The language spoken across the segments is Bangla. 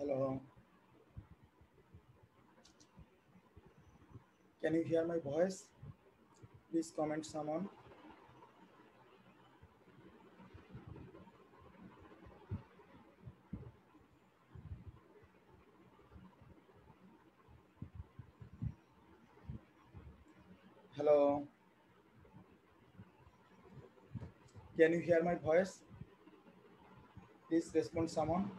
Hello. Can you hear my voice? Please comment someone. Hello. Can you hear my voice? Please respond someone.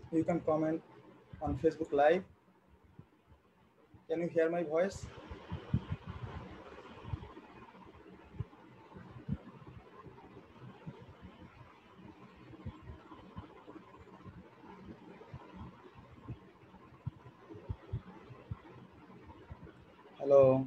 You can comment on Facebook Live. Can you hear my voice? Hello.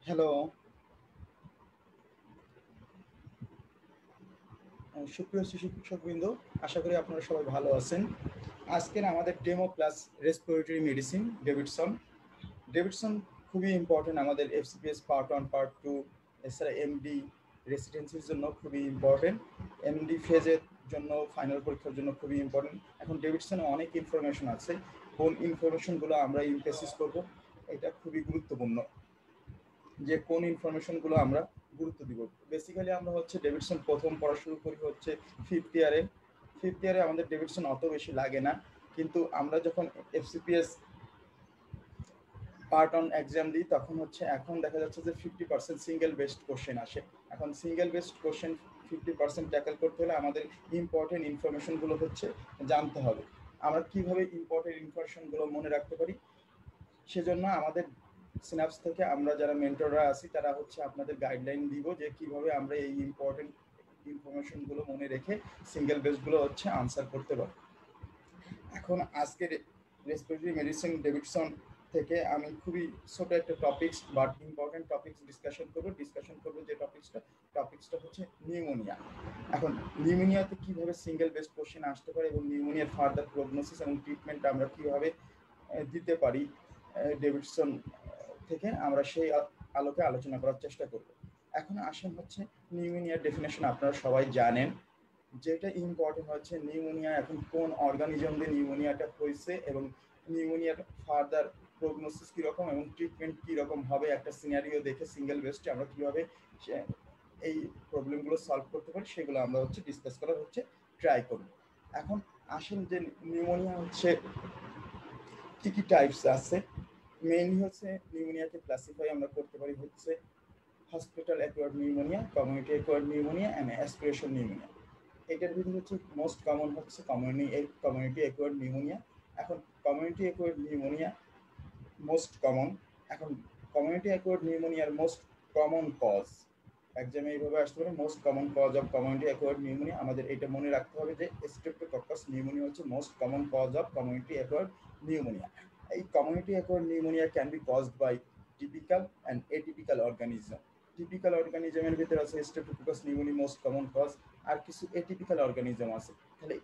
Hello, সুপ্রিয় শিক্ষকবৃন্দ, আশা করি আপনারা সবাই ভালো আছেন। আজকের আমাদের demo class respiratory medicine Davidson খুবই ইম্পর্টেন্ট আমাদের এফসিপিএস পার্ট 1 পার্ট 2 এছাড়া এমডি রেসিডেন্সির জন্য খুবই ইম্পর্টেন্ট, এমডি ফেজের জন্য ফাইনাল পরীক্ষার জন্য খুবই ইম্পর্টেন্ট। এখন ডেভিডসনে অনেক ইনফরমেশন আছে, কোন ইনফরমেশনগুলো আমরা ইমফেসিস করব এটা খুবই গুরুত্বপূর্ণ, যে কোন ইনফরমেশনগুলো আমরা গুরুত্ব দিব। বেসিক্যালি আমরা হচ্ছে ডেভিডসন প্রথম পড়া শুরু করি হচ্ছে ফিফথ ইয়ারে আমাদের ডেভিডসন অত বেশি লাগে না, কিন্তু আমরা যখন এফসিপিএস পার্ট 1 এক্সাম দিই তখন হচ্ছে এখন দেখা যাচ্ছে যে 50% সিঙ্গেল বেসড কোশ্চেন আসে। এখন সিঙ্গেল বেসড কোশ্চেন 50% ট্যাকেল করতে হলে আমাদের ইম্পর্টেন্ট ইনফরমেশনগুলো হচ্ছে জানতে হবে। আমরা কিভাবে ইম্পর্টেন্ট ইনফরমেশনগুলো মনে রাখতে পারি, সেজন্য আমাদের সিনাপস থেকে আমরা যারা মেন্টররা আছি তারা হচ্ছে আপনাদের গাইডলাইন দিব যে কিভাবে আমরা এই ইম্পর্টেন্ট ইনফরমেশনগুলো মনে রেখে সিঙ্গেল বেসগুলো হচ্ছে আনসার করতে পারি। এখন আজকের রেসপিরেটরি মেডিসিন ডেভিডসন থেকে আমি খুবই ছোট একটা topics but important topics discussion করবো যে টপিক্সটা হচ্ছে নিউমোনিয়া। এখন নিউমোনিয়াতে কিভাবে সিঙ্গেল বেসড কোশ্চেন আসতে পারে এবং নিউমোনিয়ার ফার্দার প্রগনোসিস এবং ট্রিটমেন্ট আমরা কিভাবে দিতে পারি ডেভিডসন থেকে আমরা সেই আলোকে আলোচনা করার চেষ্টা করব। এখন আসেন হচ্ছে নিউমোনিয়ার ডেফিনেশন আপনারা সবাই জানেন, যেটা ইম্পর্টেন্ট হচ্ছে নিউমোনিয়া এখন কোন অর্গানিজম দিয়ে নিউমোনিয়াটা হয়েছে এবং নিউমোনিয়ার ফার্দার প্রগনোসিস কীরকম এবং ট্রিটমেন্ট কীরকম হবে, একটা সিনারিও দেখে সিঙ্গেল বেসডে আমরা কীভাবে এই প্রবলেমগুলো সলভ করতে পারি সেগুলো আমরা হচ্ছে ডিসকাস করার হচ্ছে ট্রাই করব। এখন আসেন যে নিউমোনিয়া হচ্ছে কী কী টাইপস আছে। মেইনলি হচ্ছে নিউমোনিয়াকে ক্লাসিফাই আমরা করতে পারি হচ্ছে hospital acquired pneumonia, community acquired pneumonia and aspiration pneumonia. এটার ভিতরে হচ্ছে মোস্ট কমন হচ্ছে কমিউনিটি অ্যাকোয়ার্ড নিউমোনিয়া। এখন community acquired pneumonia most common. এখন কমিউনিটি অ্যাকোয়ার্ড নিউমোনিয়ার মোস্ট কমন কজ এক্সামে এইভাবে আসতে পারে, most common cause of community acquired pneumonia. আমাদের এটা মনে রাখতে হবে যে স্ট্রেপ্টোকক্কাস নিউমোনিয়া হচ্ছে most common cause of community acquired pneumonia. এই community acquired pneumonia can be caused by typical and atypical organism. Typical অর্গানিজমের ভিতরে আছে streptococcus pneumoniae most common cause, আর কিছু এটিপিক্যাল অর্গানিজম আছে। তাহলে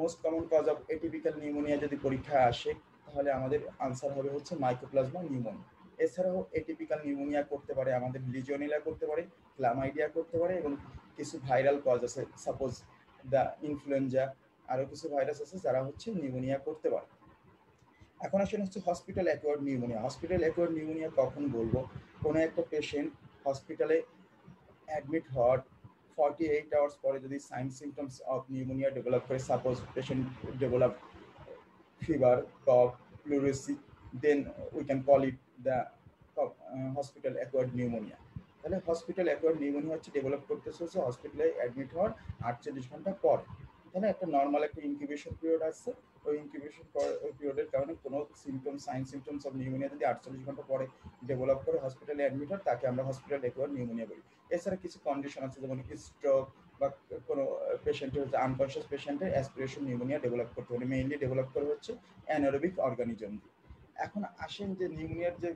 most common cause of atypical pneumonia যদি পরীক্ষায় আসে তাহলে আমাদের আনসার হবে হচ্ছে মাইকোপ্লাজমা নিউমোনিয়া। এছাড়াও এটিপিক্যাল নিউমোনিয়া করতে পারে আমাদের লিজিওনেলা করতে পারে, ক্লামাইডিয়া করতে পারে এবং কিছু ভাইরাল কজ আছে, সাপোজ দ্য ইনফ্লুয়েঞ্জা, আরও কিছু ভাইরাস আছে যারা হচ্ছে নিউমোনিয়া করতে পারে। এখন আসলে হচ্ছে hospital acquired pneumonia. Hospital acquired pneumonia কখন বলবো, কোনো একটা পেশেন্ট হসপিটালে অ্যাডমিট হওয়ার 48 আওয়ার্স পরে যদি sign symptoms of pneumonia develop করে, suppose patient develop fever, cough, pleurisy, then we can call it the hospital acquired pneumonia. তাহলে হসপিটাল অ্যাকোয়ার্ড নিউমোনিয়া হচ্ছে ডেভেলপ করতেছে হচ্ছে হসপিটালে অ্যাডমিট হওয়ার 48 ঘন্টা পর। তাহলে একটা নর্মাল একটা ইনকিউবেশন পিরিয়ড আছে, ওই ইনকিউবেশন পিরিয়ডের কারণে কোনো সাইন সিমটমস অফ নিউমোনিয়া যদি 48 ঘন্টা পরে ডেভেলপ করে হসপিটালে অ্যাডমিট হয়, তাকে আমরা হসপিটাল অ্যাকুয়ার্ড নিউমোনিয়া বলি। এছাড়া কিছু কন্ডিশন আছে, যেমন স্ট্রোক বা কোনো পেশেন্টের হচ্ছে আনকনশিয়াস পেশেন্টের অ্যাসপিরেশন নিউমোনিয়া ডেভেলপ করতে পারে, মেইনলি ডেভেলপ করে হচ্ছে অ্যানারোবিক অর্গানিজম দিয়ে। এখন আসেন যে নিউমোনিয়ার যে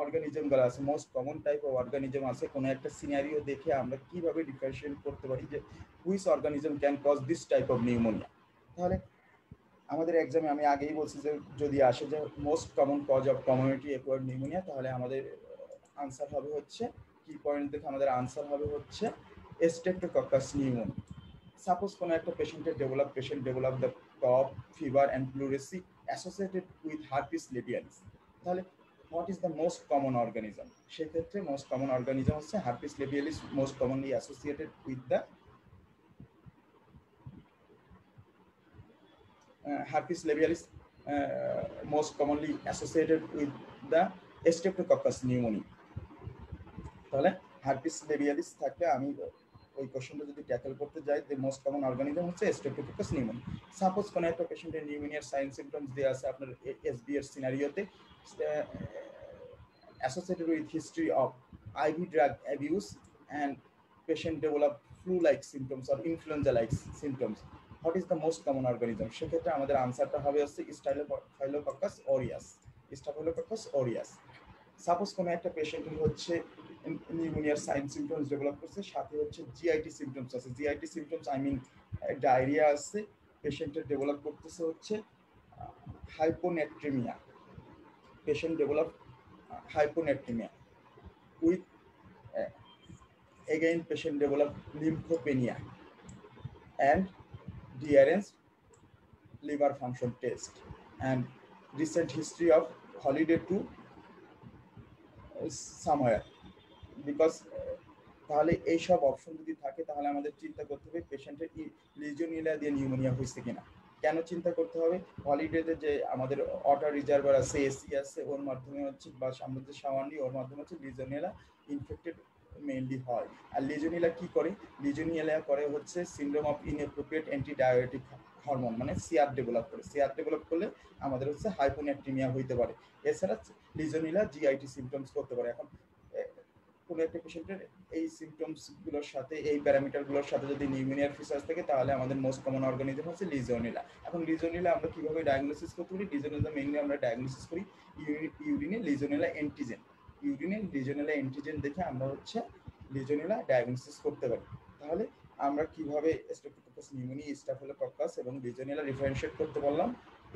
অর্গানিজমগুলো আছে, most common type of organism আছে, কোনো একটা সিনারিও দেখে আমরা কিভাবে ডিফারেন্সিয়েট করতে পারি যে which organism can cause this type of pneumonia. তাহলে আমাদের এক্সামে আমি আগেই বলছি যে যদি আসে যে most common cause of community acquired pneumonia, তাহলে আমাদের আনসার হবে হচ্ছে, কি পয়েন্ট দেখে আমাদের আনসার হবে হচ্ছে স্ট্রেপ্টোকক্কাস নিউমোনিয়া। সাপোজ কোনো একটা patient develop the cough, fever and pleurisy associated with herpes labialis. তাহলে what is the most common organism? সেক্ষেত্রে মোস্ট কমন অর্গানিজম হচ্ছে herpes labialis, most commonly associated with the herpes labialis, most commonly associated with the streptococcus pneumoniae. তাহলে হার্পিস লেবিয়ালিস থাকলে আমি ওই কোশ্চেনটা যদি ট্যাকল করতে যাই, যে মোস্ট কমন অর্গানিজম হচ্ছে স্ট্রেপ্টোকক্কাস নিউমোনিয়া। সাপোজ কোনো একটা পেশেন্টের নিউমোনিয়ার সাইন সিমটমস দেওয়া আছে আপনার এসবি এর সিনারিওতে, associated with history of IV drug abuse and patient develop flu-like symptoms or influenza-like symptoms. What is the most common organism? সেক্ষেত্রে আমাদের আনসারটা হবে হচ্ছে staphylococcus aureus, staphylococcus aureus. Suppose কোনো একটা পেশেন্টের হচ্ছে নিউমোনিয়ার সাইন সিমটমস ডেভেলপ করছে, সাথে হচ্ছে জিআইটি সিমটমস আছে, GIT symptoms I mean diarrhoea আছে, পেশেন্টের ডেভেলপ করতেছে হচ্ছে hyponatremia, patient develop hyponatremia with again patient develop lymphopenia and DRN's liver function test and recent history of holiday to somewhere because তাহলে এই সব অপশন যদি থাকে তাহলে আমাদের চিন্তা করতে হবে পেশেন্টের লিজিওনেলা দিয়ে নিউমোনিয়া হয়েছে কিনা। কেন চিন্তা করতে হবে? হলিডেতে যে আমাদের ওয়াটার রিজার্ভার আছে, এসি আছে, ওর মাধ্যমে হচ্ছে বা সামনে যে সামান্য ওর মাধ্যমে হচ্ছে লিজিওনেলা ইনফেক্টেড মেইনলি হয়। আর লিজিওনেলা কি করে? লিজিওনেলা করে হচ্ছে syndrome of inappropriate antidiabetic hormone, মানে সিআর ডেভেলপ করে। সিআর ডেভেলপ করলে আমাদের হচ্ছে হাইপোনেট্রিমিয়া হইতে পারে। এছাড়া লিজিওনেলা জিআইটি সিমটমস করতে পারে। এখন কোনো একটা পেশেন্টের এই সিমটমসগুলোর সাথে, এই প্যারামিটারগুলোর সাথে যদি নিউমোনিয়ার ফিচার্স থাকে, তাহলে আমাদের মোস্ট কমন অর্গানিজম হচ্ছে লিজিওনেলা। এখন লিজিওনেলা আমরা কিভাবে ডায়াগনোসিস করতে পারি? লিজিওনেলা মেইনলি আমরা ডায়াগনোসিস করি ইউরিনে লিজিওনেলা অ্যান্টিজেন, ইউরিনে লিজিওনেলা অ্যান্টিজেন দেখে আমরা হচ্ছে লিজিওনেলা ডায়াগনোসিস করতে পারি। তাহলে আমরা কিভাবে স্ট্রেপ্টোকক্কাস নিউমোনিয়া, স্টাফিলোকক্কাস এবং লিজিওনেলা ডিফারেন্সিয়েট করতে পারলাম।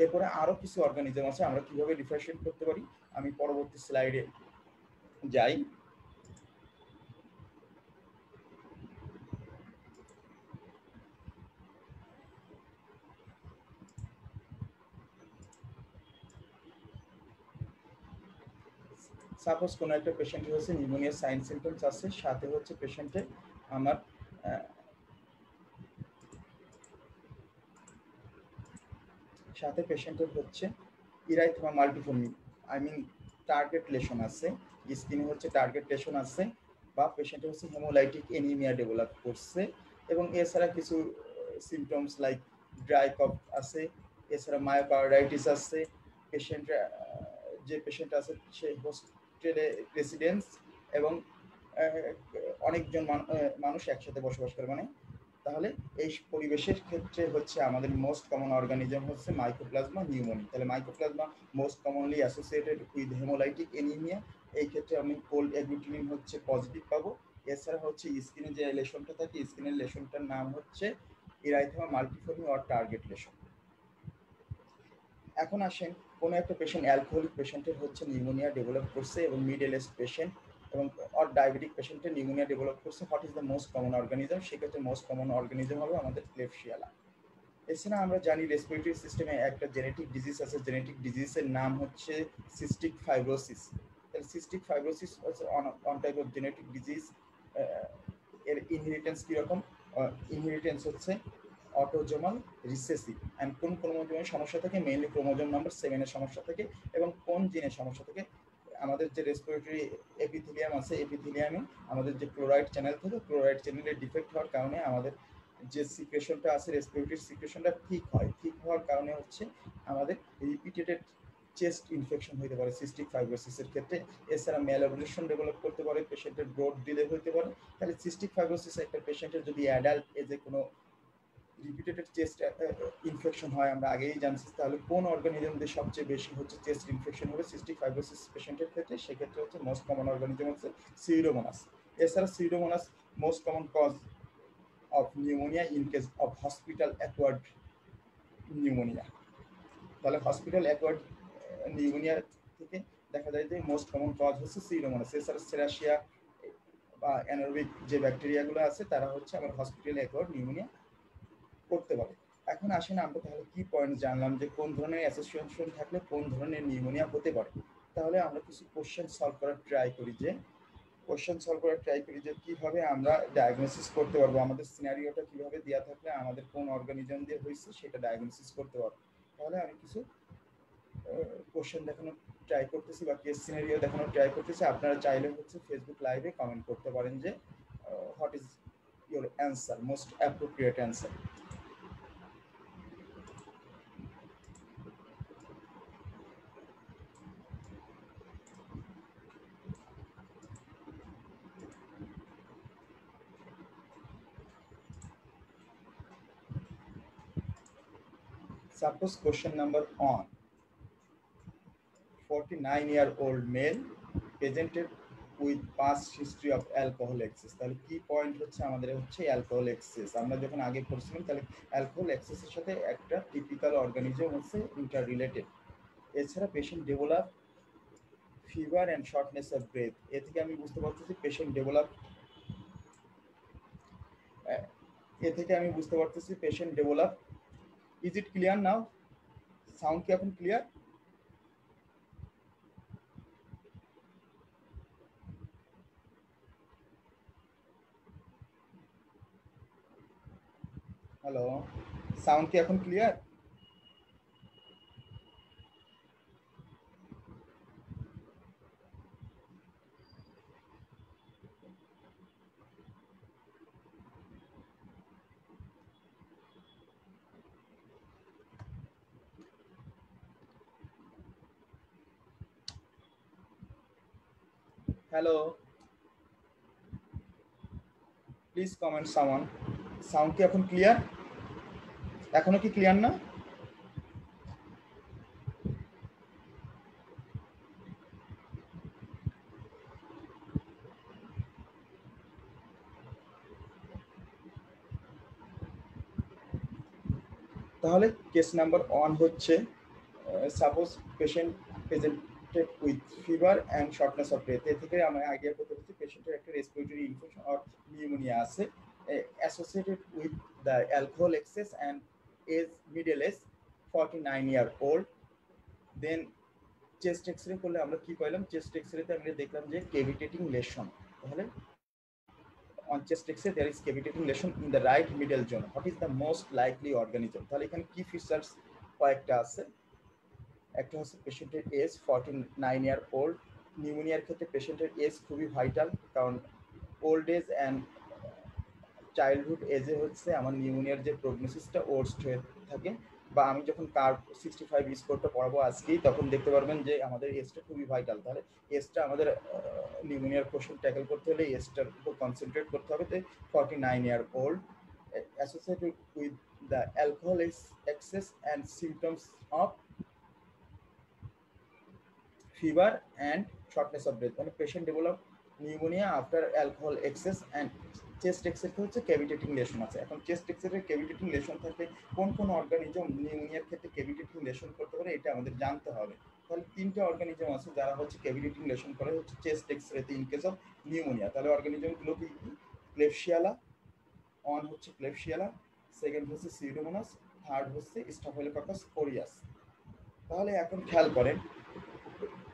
এরপরে আরো কিছু অর্গানিজম আছে, আমরা কিভাবে ডিফারেন্সিয়েট করতে পারি আমি পরবর্তী স্লাইডে যাই। সাপোজ কোনো একটা পেশেন্টের হচ্ছে নিউমোনিয়ার সাইন সিমটমস আছে, সাথে হচ্ছে পেশেন্টের আমার সাথে পেশেন্টের হচ্ছে erythema multiforme, I mean target lesion আছে, স্কিনে হচ্ছে টার্গেট লেশন আছে, বা পেশেন্টের হচ্ছে হেমোলাইটিক এনিমিয়া ডেভেলপ করছে, এবং এছাড়া কিছু সিমটমস লাইক ড্রাই কফ আছে, এছাড়া মায়োকার্ডাইটিস আছে। পেশেন্ট যে পেশেন্ট আছে সে হোস্টেলে রেসিডেন্স এবং অনেকজন মানুষ একসাথে বসবাস করে, মানে তাহলে এই পরিবেশের ক্ষেত্রে হচ্ছে আমাদের মোস্ট কমন অর্গানিজম হচ্ছে মাইকোপ্লাজমা নিউমোনিয়া। তাহলে mycoplasma most commonly associated with haemolytic anaemia, এই ক্ষেত্রে আমি কোল্ড অ্যাগ্লুটিনিন হচ্ছে পজিটিভ পাবো। এছাড়া হচ্ছে স্কিনে যে লেশনটা থাকে, স্কিনের লেশনটার নাম হচ্ছে ইরাইথেমা মাল্টিফর্মি অর টার্গেট লেশন। এখন আসেন কোনো একটা পেশেন্ট, অ্যালকোহলিক পেশেন্টের হচ্ছে নিউমোনিয়া ডেভেলপ করছে এবং মিডল এজ পেশেন্ট এবং অর ডায়াবেটিক পেশেন্টের নিউমোনিয়া ডেভেলপ করছে, what is the most common organism? সেক্ষেত্রে মোস্ট কমন অর্গানিজম হবে আমাদের ক্লেবশিয়ালা। এছাড়া আমরা জানি রেসপিরেটরি সিস্টেমে একটা জেনেটিক ডিজিজ আছে, জেনেটিক ডিজিজের নাম হচ্ছে সিস্টিক ফাইব্রোসিস। তাহলে সিস্টিক ফাইব্রোসিস হচ্ছে on type of genetic disease. এর ইনহেরিটেন্স কীরকম? ইনহেরিটেন্স হচ্ছে অটোজোমাল রিসেসিভ, অ্যান্ড কোন ক্রোমোজোমের সমস্যা থেকে? মেইনলি ক্রোমোজোম নাম্বার 7 এর সমস্যা থেকে। এবং কোন জিনের সমস্যা থেকে? আমাদের যে রেসপিরেটরি এপিথেলিয়াম আছে, এপিথেলিয়ামে আমাদের যে ক্লোরাইড চ্যানেল থাকে, ক্লোরাইড চ্যানেলের ডিফেক্ট হওয়ার কারণে আমাদের যে সিক্রেশনটা আছে রেসপিরেটরি সিক্রেশনটা ঠিক হয়, ঠিক হওয়ার কারণে হচ্ছে আমাদের রিপিটেটেড চেস্ট ইনফেকশন হতে পারে সিস্টিক ফাইব্রোসিসের ক্ষেত্রে। এছাড়া ম্যালাবরেশন ডেভেলপ করতে পারে, পেশেন্টের গ্রোথ ডিলে হতে পারে। তাহলে সিস্টিক ফাইব্রোসিস একটা পেশেন্টের যদি অ্যাডাল্ট এজে কোনো রিপিটেটেড চেস্ট ইনফেকশন হয়, আমরা আগেই জানছি, তাহলে কোন অর্গানিজম দিয়ে সবচেয়ে বেশি হচ্ছে চেস্ট ইনফেকশন হবে সিস্টিক ফাইব্রোসিস পেশেন্টের ক্ষেত্রে? সেক্ষেত্রে হচ্ছে মোস্ট কমন অর্গানিজম হচ্ছে সিউডোমোনাস। এছাড়া pseudomonas most common cause of pneumonia in case of hospital acquired pneumonia. তাহলে হসপিটাল অ্যাকোয়ার্ড নিউমোনিয়া থেকে দেখা যায় যে মোস্ট কমন কজ হচ্ছে সিউডোমোনাস। এছাড়া সেরাসিয়া বা অ্যানারোবিক যে ব্যাকটেরিয়াগুলো আছে তারা হচ্ছে আমার হসপিটাল অ্যাকোয়ার্ড নিউমোনিয়া করতে পারে। এখন আসেন আমরা তাহলে কি পয়েন্ট জানলাম যে কোন ধরনের অ্যাসোসিয়েশন থাকলে কোন ধরনের নিউমোনিয়া হতে পারে। তাহলে আমরা কিছু কোশ্চেন সলভ করার ট্রাই করি যে কিভাবে আমরা ডায়াগনোসিস করতে পারবো, আমাদের সিনারিওটা কিভাবে দেওয়া থাকলে আমাদের কোন অর্গানিজম দিয়ে হয়েছে সেটা ডায়াগনোসিস করতে পারবো। তাহলে আমি কিছু কোশ্চেন দেখানোর ট্রাই করতেছি বা কেস সিনারিও দেখানোর ট্রাই করতেছি। আপনারা চাইলে হচ্ছে ফেসবুক লাইভে কমেন্ট করতে পারেন যে what is your answer, most appropriate answer. Suppose question number on 49-year-old male presented with past history of alcohol excess। তাহলে কি পয়েন্ট হচ্ছে আমাদের হচ্ছে অ্যালকোহল এক্সেস। আমরা যখন আগে পড়ছিলাম তাহলে অ্যালকোহল এক্সেসের সাথে একটা টিপিক্যাল অর্গানিজম হচ্ছে ইন্টার রিলেটেড। এছাড়া patient develop fever and shortness of breath. এ থেকে আমি বুঝতে পারতেছি patient develop is it clear now? Sound কি এখন ক্লিয়ার? হ্যালো, সাউন্ড কি এখন clear? Hello, please comment someone. Sound কি এখন ক্লিয়ার? এখনো কি ক্লিয়ার না? তাহলে কেস নাম্বার 1 হচ্ছে suppose patient presented with fever and shortness of breath. এ থেকে আমরা আইডিয়া করতে পারছি পেশেন্টের একটা রেসপিরেটরি ইনফেকশন অর নিউমোনিয়া আছে associated with the alcohol excess and age middle age 49-year-old। Then chest x-ray করলে আমরা কি পাইলাম? চেস্ট এক্সরেতে আমরা দেখলাম যে ক্যাভিটেটিং লেশন। তাহলে on chest X-ray there is cavitating lesion in the right middle zone. What is the most likely organism? তাহলে এখানে কি ফিচার্স কয়েকটা আছে। একটা হচ্ছে পেশেন্টের এজ 49-year-old। নিউমোনিয়ার ক্ষেত্রে পেশেন্টের এজ খুবই ভাইটাল, কারণ ওল্ড এজ অ্যান্ড চাইল্ডহুড এজে হচ্ছে আমার নিউমোনিয়ার যে প্রগনোসিসটা ওর্স্ট হয়ে থাকে। বা আমি যখন কার্ভ 65 স্কোরটা পড়াবো আজকেই, তখন দেখতে পারবেন যে আমাদের এজটা খুবই ভাইটাল। তাহলে এজটা আমাদের নিউমোনিয়ার কোশ্চেন ট্যাকল করতে হলে এজটার উপর কনসেন্ট্রেট করতে হবে। তো 49-year-old associated with the alcohol excess and symptoms of fever and shortness of breath, মানে patient develop pneumonia after alcohol excess and chest x ray হচ্ছে ক্যাভিটেটিং লেশন আছে। এখন চেস্ট এক্সরে ক্যাভিটেটিং লেশন থাকলে কোন কোন অর্গানিজম নিউমোনিয়ার ক্ষেত্রে ক্যাভিটেটিং লেশন করতে পারে এটা আমাদের জানতে হবে। তাহলে তিনটা অর্গানিজম আছে যারা হচ্ছে ক্যাভিটেটিং লেশন করে হচ্ছে চেস্ট এক্সরেতে ইন কেস অফ নিউমোনিয়া। তাহলে অর্গানিজমগুলো কি? ক্লেবশিয়ালা, অন হচ্ছে ক্লেবশিয়ালা, সেকেন্ড হচ্ছে সিউডোমোনাস, থার্ড হচ্ছে স্টাফিলোককাস অরিয়াস। তাহলে এখন খেয়াল করেন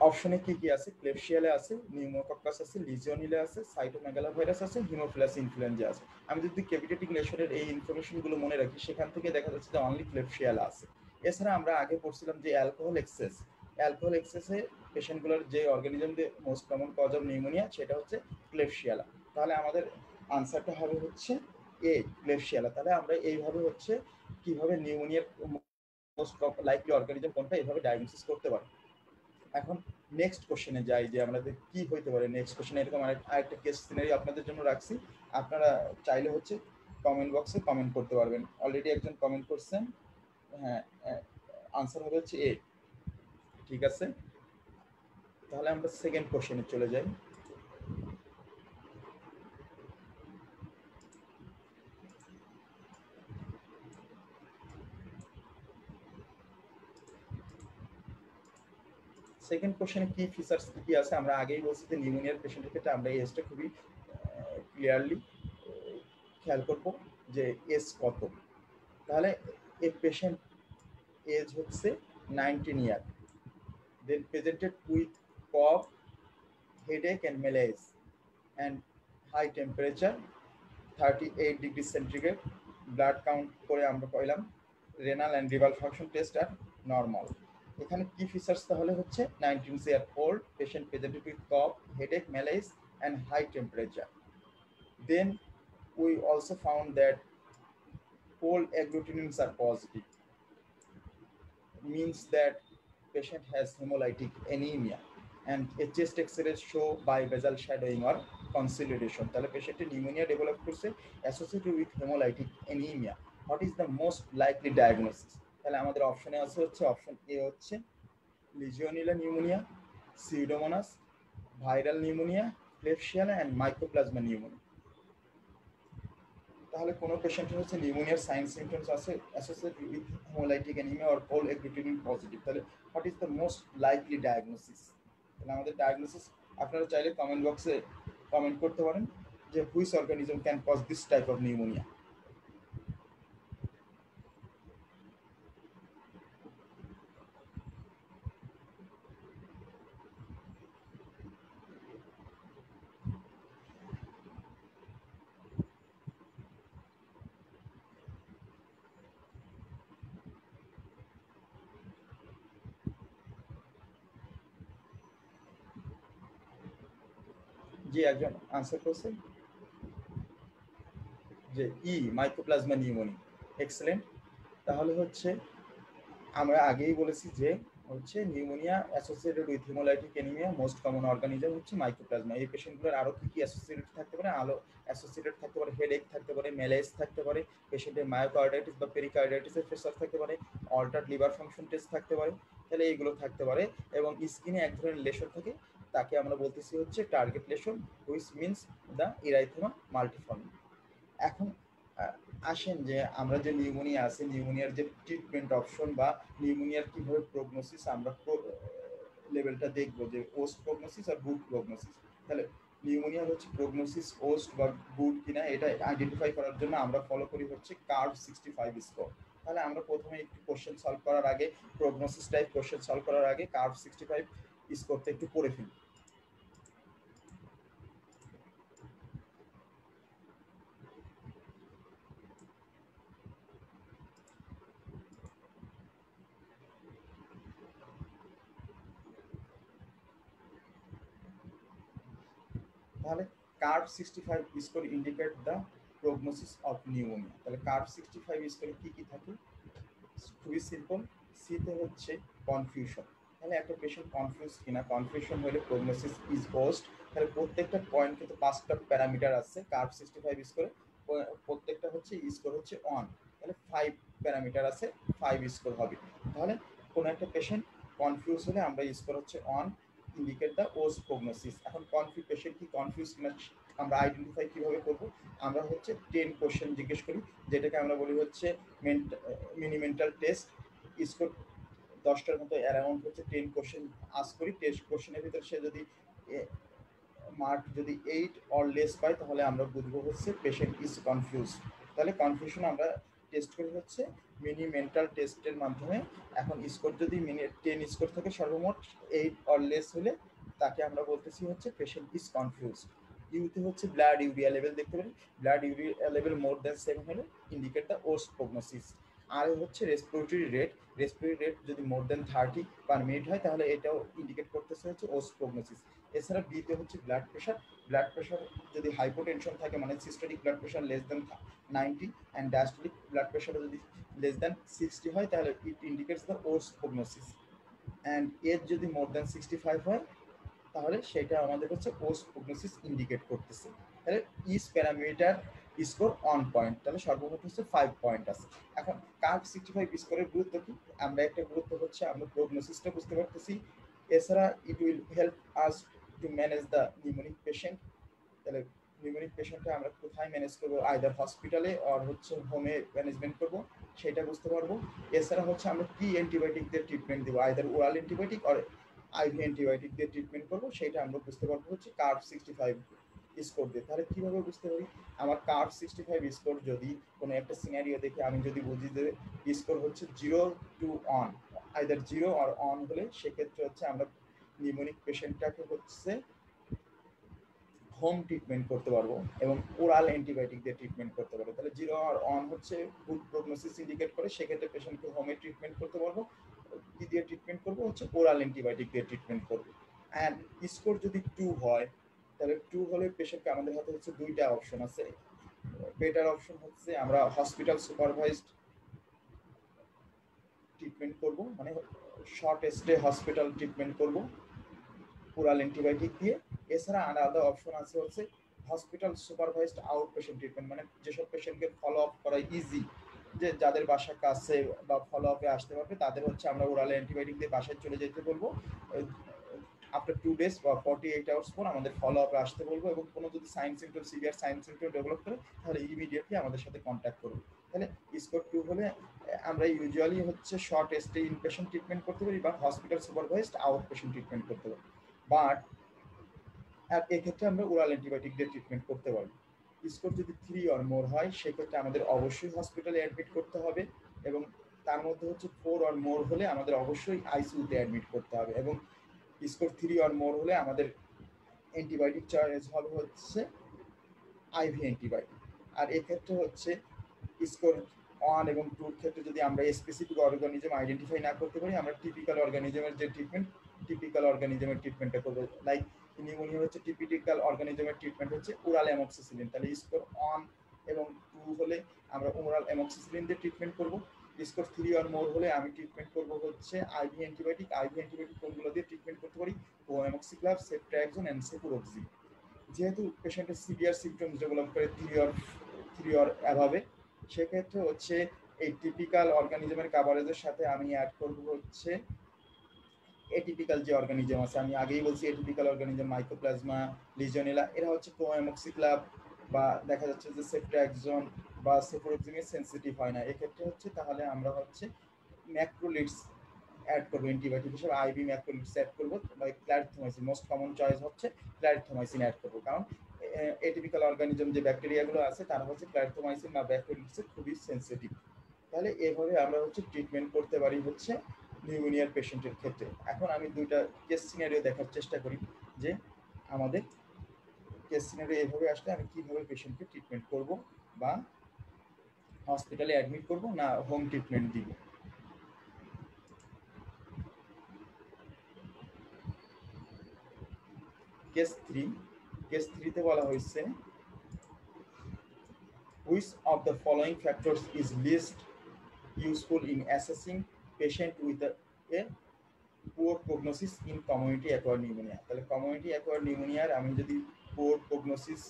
অপশনে কি কি আছে? ক্লেবশিয়ালে আছে, নিউমোকক্কাস আছে, লিজিওনিলে আছে, সাইটোমেগালোভাইরাস আছে, হিমোফিলাস ইনফ্লুয়েঞ্জা আছে। আমি যদি ক্যাভিটেটিং লেশনের এই ইনফরমেশনগুলো মনে রাখি, সেখান থেকে দেখা যাচ্ছে যে অনলি ক্লেবশিয়ালা আছে। এছাড়া আমরা আগে পড়ছিলাম যে অ্যালকোহল এক্সেসে পেশেন্টগুলোর যে অর্গানিজম দিয়ে most common cause of pneumonia সেটা হচ্ছে ক্লেবশিয়ালা। তাহলে আমাদের আনসারটা হবে হচ্ছে এ ক্লেবশিয়ালা। তাহলে আমরা এইভাবে হচ্ছে কিভাবে নিউমোনিয়ার মোস্ট লাইকলি অর্গানিজম কোনটা এইভাবে ডায়াগনোসিস করতে পারি। এখন নেক্সট কোশ্চেনে যাই যে আমাদের কি হইতে পারে। নেক্সট কোশ্চেনে এরকম আরেকটা কেস সিনারি আপনাদের জন্য রাখছি, আপনারা চাইলে হচ্ছে কমেন্ট বক্সে কমেন্ট করতে পারবেন। অলরেডি একজন কমেন্ট করছেন, হ্যাঁ আনসার হবে হচ্ছে এ। ঠিক আছে, তাহলে আমরা সেকেন্ড কোশ্চেনে চলে যাই। সেকেন্ড কোশ্চেনে কি ফিচার্স কি আছে, আমরা আগেই বলছি যে নিউমোনিয়ার পেশেন্টের ক্ষেত্রে আমরা এই এজটা খুবই ক্লিয়ারলি খেয়াল করব যে এজ কত। তাহলে এই পেশেন্ট এজ হচ্ছে 19 ইয়ার, then presented with cough, headache and malaise and high temperature 38 degrees centigrade, blood count করে আমরা কইলাম renal and liver function test are normal। এখানে কি ফিচার্স তাহলে হচ্ছে 19 year old patient presented with cough, headache, malaise and high temperature, then we also found that all agglutinins are positive, means that patient has hemolytic anemia and a chest x-ray show bivasal shadowing or consolidation। তাহলে পেশেন্টের নিউমোনিয়া ডেভেলপ করছে associated with haemolytic anaemia. What is the most likely diagnosis? তাহলে আমাদের অপশনে আছে হচ্ছে অপশন এ হচ্ছে legionella pneumonia, pseudomonas, viral pneumonia, klebsiella and mycoplasma pneumoniae. তাহলে কোনো পেশেন্টের হচ্ছে নিউমোনিয়ার সাইন সিমটমস আছে associated with haemolytic anaemia or all agglutinin positive. তাহলে what is the most likely diagnosis? তাহলে আমাদের ডায়াগনোসিস আপনারা চাইলে কমেন্ট বক্সে কমেন্ট করতে পারেন যে which organism can cause this type of pneumonia. যে একজন আনসার করছে যে ই মাইকোপ্লাজমা নিউমোনিয়া, এক্সেলেন্ট। তাহলে হচ্ছে আমরা আগেই বলেছি যে হচ্ছে pneumonia associated with haemolytic anaemia most common organism হচ্ছে মাইকোপ্লাজমা। এই পেশেন্টগুলোর আরও কী কী অ্যাসোসিয়েটেড থাকতে পারে? আলো অ্যাসোসিয়েটেড থাকতে পারে হেডেক থাকতে পারে, ম্যালেজ থাকতে পারে, পেশেন্টের মায়োকার্ডাইটিস বা পেরিকার্ডাইটিসের প্রেসার থাকতে পারে, অল্টার্ড লিভার ফাংশন টেস্ট থাকতে পারে। তাহলে এইগুলো থাকতে পারে এবং স্কিনে এক ধরনের লেশন থাকে, তাকে আমরা বলতেছি হচ্ছে target lesion, which means the erythema multiforme. এখন আসেন যে আমরা যে নিউমোনিয়া আছে নিউমোনিয়ার যে ট্রিটমেন্ট অপশন বা নিউমোনিয়ার কিভাবে প্রগনোসিস আমরা লেভেলটা দেখবো যে ওস্ট প্রগনোসিস আর গুড প্রগনোসিস। তাহলে নিউমোনিয়ার হচ্ছে প্রগনোসিস ওস্ট বা গুড কিনা এটা আইডেন্টিফাই করার জন্য আমরা ফলো করি হচ্ছে কার্ভ 65 স্কোর। তাহলে আমরা প্রথমে একটু কোশ্চেন সলভ করার আগে প্রগনোসিস টাইপ কোশ্চেন সলভ করার আগে কার্ভ 65 স্কোরটা একটু পড়ে ফেলি। তাহলে curve 65 score indicate the prognosis of pneumonia. তাহলে কার্ভ 65 স্কোরে কি কি থাকে? খুবই সিম্পল। সিতে হচ্ছে কনফিউশন। তাহলে একটা পেশেন্ট কনফিউজ কিনা, কনফিউশন হলে প্রগনোসিস ইজ ওস্ট। তাহলে প্রত্যেকটা পয়েন্ট কিন্তু 5টা প্যারামিটার আছে কার্ভ 65 স্কোরে, প্রত্যেকটা হচ্ছে স্কোর হচ্ছে 1। তাহলে 5 প্যারামিটার আছে, 5 স্কোর হবে। তাহলে কোনো একটা পেশেন্ট কনফিউজ হলে আমরা স্কোর হচ্ছে 1, ইন্ডিকেট দ্য ওস্ট প্রগনোসিস। এখন কনফিউজ পেশেন্ট কি কনফিউজ কিনা আমরা আইডেন্টিফাই কিভাবে করব? আমরা হচ্ছে 10 কোশ্চেন জিজ্ঞেস করি, যেটাকে আমরা বলি হচ্ছে মিনি মেন্টাল টেস্ট। স্কোর 10টার মতো অ্যারাউন্ড হচ্ছে 10 কোশ্চেন আস করি। টেস্ট কোশ্চেনের ভিতরে সে যদি মার্ক যদি 8 অর লেস পায় তাহলে আমরা বুঝবো হচ্ছে পেশেন্ট ইজ কনফিউজ। তাহলে কনফিউশন আমরা টেস্ট করি হচ্ছে মিনি মেন্টাল টেস্টের মাধ্যমে। এখন স্কোর যদি 10 স্কোর থাকে সর্বমোট 8 অর লেস হলে তাকে আমরা বলতেছি হচ্ছে পেশেন্ট ইজ কনফিউজ। ইউতে হচ্ছে ব্লাড ইউরিয়া লেভেল দেখতে পারি, blood urea level more than 7 হলে ইন্ডিকেট দ্য ওস্ট প্রগনোসিস। আর হচ্ছে রেসপিরেটরি রেট যদি মোর দ্যান 30 পার মিনিট হয় তাহলে এটাও ইন্ডিকেট করতেছে হচ্ছে ওস্ট প্রগনোসিস। এছাড়া বিতে হচ্ছে ব্লাড প্রেশার যদি হাইপোটেনশন থাকে মানে systolic blood pressure less than 90 and diastolic blood pressure যদি লেস দেন 60 হয় তাহলে it indicates the worse prognosis, and এর যদি মোর দেন 65 হয় তাহলে সেটা আমাদের হচ্ছে পোস্ট প্রগনোসিস ইন্ডিকেট করতেছে। তাহলে ইস প্যারামিটার স্কোর অন পয়েন্ট, তাহলে সর্বমোট হচ্ছে 5 পয়েন্ট আছে। এখন কার্ভ 65 স্কোরের গুরুত্ব কি? আমরা একটা গুরুত্ব হচ্ছে আমরা প্রগনোসিসটা বুঝতে পারতেছি, এছাড়া it will help us to manage the pneumonic patient. তাহলে নিউমোনিক পেশেন্টটা আমরা কোথায় ম্যানেজ করবো, আইদার হসপিটালে আর হচ্ছে হোমে ম্যানেজমেন্ট করবো সেটা বুঝতে পারবো। এছাড়া হচ্ছে আমরা কি অ্যান্টিবায়োটিক দিয়ে ট্রিটমেন্ট দেবো, আইদার ওরাল অ্যান্টিবায়োটিক আর আইভি অ্যান্টিবায়োটিক দিয়ে ট্রিটমেন্ট করবো সেটা আমরা বুঝতে পারবো হচ্ছে কার্ভ 65 স্কোর দিয়ে। তাহলে কিভাবে বুঝতে পারি? আমার কার্ভ 65 স্কোর যদি কোনো একটা সিনারিও দেখে আমি যদি বুঝি যে স্কোর হচ্ছে 0 to 1, আইদার 0 আর 1 হলে সেক্ষেত্রে হচ্ছে আমরা নিউমোনিক পেশেন্টটাকে হচ্ছে হোম ট্রিটমেন্ট করতে পারবো এবং ওরাল অ্যান্টিবায়োটিক দিয়ে ট্রিটমেন্ট করতে পারবো। তাহলে 0 আর 1 হচ্ছে গুড প্রগনোসিস ইন্ডিকেট করে, সেক্ষেত্রে পেশেন্টকে হোমে ট্রিটমেন্ট করতে পারবো। কি দিয়ে ট্রিটমেন্ট করবো? হচ্ছে ওরাল অ্যান্টিবায়োটিক দিয়ে ট্রিটমেন্ট করবো। অ্যান্ড স্কোর যদি 2 হয় তাহলে 2 হলে পেশেন্টকে আমাদের হাতে হচ্ছে দুইটা অপশন আছে। বেটার অপশন হচ্ছে আমরা হসপিটাল সুপারভাইজড ট্রিটমেন্ট করব, মানে শর্ট স্টে হসপিটাল ট্রিটমেন্ট করব ওরাল অ্যান্টিবায়োটিক দিয়ে। এছাড়া আলাদা অপশন আছে হচ্ছে hospital supervised out patient treatment, মানে যেসব পেশেন্টকে ফলো আপ করা ইজি, যে যাদের বাসা কাছে বা ফলো আপে আসতে পারবে তাদের হচ্ছে আমরা ওরাল অ্যান্টিবায়োটিক দিয়ে বাসায় চলে যেতে বলবো। আফটার 2 days বা 48 আওয়ার্স পর আমাদের ফলো আপে আসতে বলবো, এবং কোনো যদি সিভিয়ার সাইন সিমটম ডেভেলপ করে তাহলে ইমিডিয়েটলি আমাদের সাথে কন্ট্যাক্ট করবো। তাহলে স্কোর 2 হলে আমরা ইউজুয়ালি হচ্ছে শর্ট স্টে ইনপেশেন্ট ট্রিটমেন্ট করতে পারি বা hospital supervised out patient treatment করতে পারি, বাট আর এক্ষেত্রে আমরা ওরাল অ্যান্টিবায়োটিক দিয়ে ট্রিটমেন্ট করতে পারি। স্কোর যদি 3 অর মোর হয় সেক্ষেত্রে আমাদের অবশ্যই হসপিটালে অ্যাডমিট করতে হবে, এবং তার মধ্যে হচ্ছে 4 অর মোর হলে আমাদের অবশ্যই আইসিইউতে অ্যাডমিট করতে হবে, এবং স্কোর 3 অর মোর হলে আমাদের অ্যান্টিবায়োটিক চয়েস হবে হচ্ছে আইভি অ্যান্টিবায়োটিক। আর এক্ষেত্রে হচ্ছে স্কোর 1 এবং 2 ক্ষেত্রে যদি আমরা স্পেসিফিক অর্গানিজম আইডেন্টিফাই না করতে পারি আমরা টিপিক্যাল অর্গানিজমের যে ট্রিটমেন্টটা করবো। লাইক নিউমোনিয়া হচ্ছে টিপিক্যাল অর্গানিজমের ট্রিটমেন্ট হচ্ছে ওরাল অ্যামক্সিসিলিন, তাহলে স্কোর 1 এবং 2 হলে আমরা ওরাল অ্যামক্সিসিলিন দিয়ে ট্রিটমেন্ট করবো। স্কোর 3 অর মোর হলে আমি ট্রিটমেন্ট করবো হচ্ছে আইভি অ্যান্টিবায়োটিক কোনগুলো দিয়ে ট্রিটমেন্ট করতে পারি? কোএমক্সিক্লাভ, সেফট্রাক্সন এন্ড সেফুরোক্সিন। যেহেতু পেশেন্টের সিভিয়ার সিমটমস ডেভেলপ করে 3 অর অ্যাভাবে, সেক্ষেত্রে হচ্ছে এই টিপিক্যাল অর্গানিজমের কাভারেজের সাথে আমি অ্যাড করব হচ্ছে এটিপিক্যাল যে অর্গানিজম আছে, আমি আগেই বলছি এটিপিক্যাল অর্গানিজম মাইকোপ্লাজমা, লিজিওনেলা, এরা হচ্ছে কোএমক্সিক্লাভ বা দেখা যাচ্ছে যে সেফট্রাক্সন বা সেফুরোক্সিনের সেন্সিটিভ হয় না, এক্ষেত্রে হচ্ছে তাহলে আমরা হচ্ছে ম্যাক্রোলিডস অ্যাড করবো অ্যান্টিবায়োটিক হিসেবে, আইভি ম্যাক্রোলিডস অ্যাড করবো, বা ক্লারিথোমাইসিন মোস্ট কমন চয়েস হচ্ছে ক্লারিথোমাইসিন অ্যাড করবো, কারণ এটিপিক্যাল অর্গানিজম যে ব্যাকটেরিয়াগুলো আছে তারা হচ্ছে ক্লারিথোমাইসিন বা ব্যাক্টেরিয়াসে খুবই সেন্সিটিভ। তাহলে এভাবে আমরা হচ্ছে ট্রিটমেন্ট করতে পারি হচ্ছে নিউমোনিয়ার পেশেন্টের ক্ষেত্রে। এখন আমি দুইটা কেস সিনারিও দেখার চেষ্টা করি যে আমাদের কেস সিনারিও এভাবে আসলে আমি কিভাবে পেশেন্টকে ট্রিটমেন্ট করব বা হসপিটালে অ্যাডমিট করব না হোম ট্রিটমেন্ট দিব। কেস 3 তে বলা হয়েছে which of the following factors is least useful in assessing patient with a poor prognosis in community acquired pneumonia। তাহলে কমিউনিটি অ্যাকোয়ার্ড নিউমোনিয়ার আমি যদি পোর প্রগনোসিস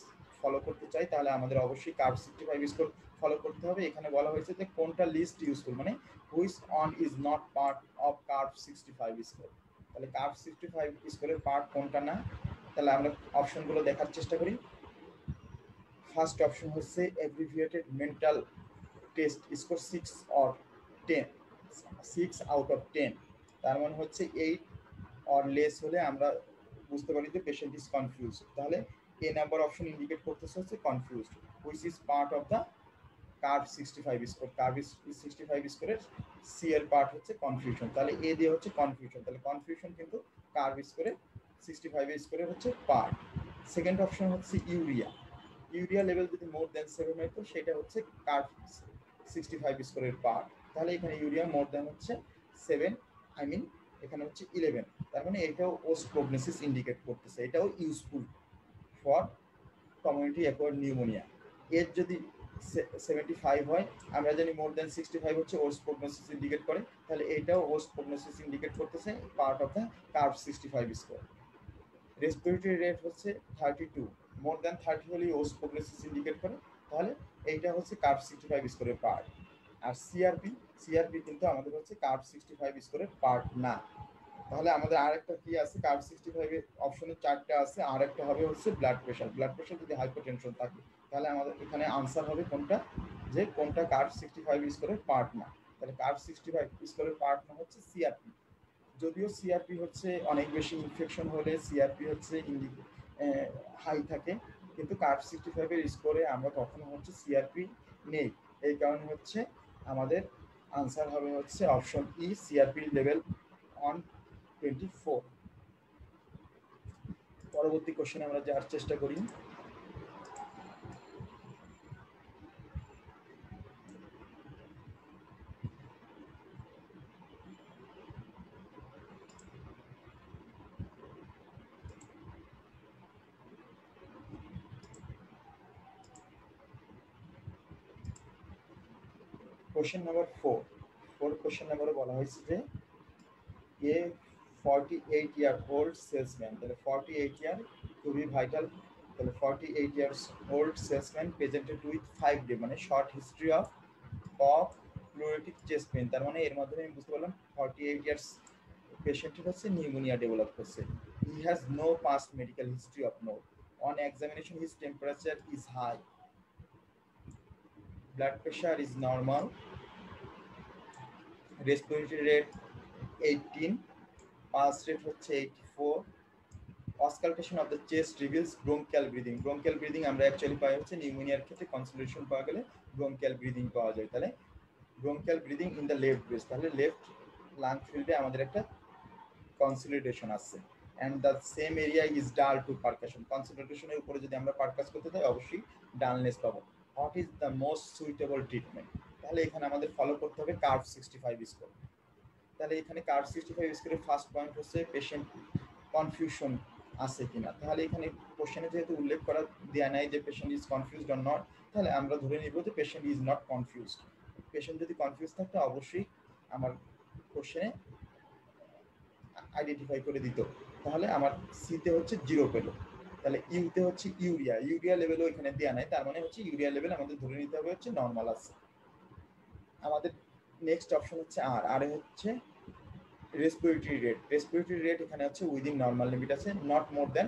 ফলো করতে চাই তাহলে আমাদের অবশ্যই কার্ভ 65 স্কোর ফলো করতে হবে। এখানে বলা হয়েছে যে কোনটা লিস্ট ইউজফুল, মানে which on is not part of curve 65 score. তাহলে কার্ভ 65 স্কোরের পার্ট কোনটা না, তাহলে আমরা অপশনগুলো দেখার চেষ্টা করি। ফার্স্ট অপশন হচ্ছে abbreviated mental test score 6 or 10, 6 out of 10, তার মানে হচ্ছে 8 অর লেস হলে আমরা বুঝতে পারি যে পেশেন্ট ইজ কনফিউজ। তাহলে এ নাম্বার অপশন ইন্ডিকেট করতেছে হচ্ছে confused, which is part of the curve 65 score. Curve 65 স্কোরের সি এর পার্ট হচ্ছে কনফিউশন, তাহলে এ দিয়ে হচ্ছে কনফিউশন, তাহলে কনফিউশন কিন্তু কার্ভ স্কোরে 65 স্কোরের হচ্ছে পার্ট। সেকেন্ড অপশন হচ্ছে ইউরিয়া লেভেল যদি মোর দেন 7 হয় তো সেটা হচ্ছে কার্ভ 65 স্কোরের পার্ট। তাহলে এখানে ইউরিয়া মোর দেন হচ্ছে 7, আই মিন এখানে হচ্ছে 11, তার মানে এটাও ওস্ট প্রগনোসিস ইন্ডিকেট করতেছে, এটাও useful for community acquired pneumonia. এর যদি 75 হয়, আমরা জানি মোর দ্যান 65 হচ্ছে ওস্ট প্রগনোসিস ইন্ডিকেট করে, তাহলে এটাও ওস্ট প্রগনোসিস ইন্ডিকেট করতেছে, part of the curve 65 score. Respiratory rate হচ্ছে 32, মোর দ্যান 30 হলে ওস্ট প্রগনোসিস ইন্ডিকেট করে, তাহলে এইটা হচ্ছে কার্ভ 65 স্কোরের পার্ট। আর সিআরপি কিন্তু আমাদের হচ্ছে কার্ভ 65 স্কোরের পার্ট না। তাহলে আমাদের আরেকটা কি আছে, কার্ভ 65 এর অপশনে 4টা আছে, আরেকটা হবে হচ্ছে ব্লাড প্রেশার। ব্লাড প্রেশার যদি হাইপারটেনশন থাকে, তাহলে আমাদের এখানে আনসার হবে কোনটা, যে কোনটা কার্ভ 65 স্কোরের পার্ট না। তাহলে কার্ভ 65 স্কোরের পার্ট না হচ্ছে সিআরপি। যদিও সিআরপি হচ্ছে অনেক বেশি ইনফেকশন হলে সিআরপি হচ্ছে হাই থাকে, কিন্তু কার্ভ 65 এর স্কোরে আমরা কখনো হচ্ছে সিআরপি নেই। এই কারণে হচ্ছে আমাদের আনসার হবে হচ্ছে option E, CRP level on 24। পরবর্তী কোশ্চেন আমরা যাওয়ার চেষ্টা করি। কোশ্চেন নাম্বার 4 কোশ্চেন নাম্বারে বলা হয়েছে যে এ 48 ইয়ার ওল্ড সেলসম্যান, তাহলে 48 ইয়ার খুবই ভাইটাল। তাহলে 48 years old salesman presented with 5 day, মানে short history of pleuritic chest pain. তার মানে এর মাধ্যমে আমি বুঝতে পারলাম 48 ইয়ার্স পেশেন্টের হচ্ছে নিউমোনিয়া ডেভেলপ করছে। He has no past medical history of note. On examination his temperature is high, blood pressure is normal, respiratory rate 18, pulse rate হচ্ছে 84, auscultation of the chest reveals bronchial breathing। bronchial breathing আমরা অ্যাকচুয়ালি পাই হচ্ছে নিউমোনিয়ার ক্ষেত্রে কনসেন্ট্রেশন পাওয়া গেলে bronchial breathing পাওয়া যায়। তাহলে bronchial breathing in the left breast, তাহলে লেফট লাং ফিল্ডে আমাদের একটা কনসলিডেশন আছে। and the same area is dull to percussion। কনসেন্ট্রেশনের উপরে যদি আমরা পারকাস করতে যাই অবশ্যই ডালনেস পাবো। what is the most suitable treatment? তাহলে এখানে আমাদের ফলো করতে হবে কার্ভ 65 স্কোর। তাহলে এখানে কার্ভ 65 স্কোরের ফার্স্ট পয়েন্ট হচ্ছে পেশেন্ট কনফিউশন আছে কিনা। তাহলে এখানে কোশ্চেনে যেহেতু উল্লেখ করা দেয়া নাই যে patient is confused or not, তাহলে আমরা ধরে নিব যে patient is not confused. Patient যদি কনফিউজ থাকতো অবশ্যই আমার কোশ্চেনে আইডেন্টিফাই করে দিত, তাহলে আমার সিতে হচ্ছে 0 পেল। তাহলে ইউতে হচ্ছে ইউরিয়া লেভেলও এখানে দেওয়া নাই, তার মানে হচ্ছে ইউরিয়া লেভেল আমাদের ধরে নিতে হবে হচ্ছে নর্মাল আছে। আমাদের নেক্সট অপশন হচ্ছে আর হচ্ছে রেসপিরেটরি রেট এখানে হচ্ছে উইদিন নর্মাল লিমিট আছে, নট মোর দ্যান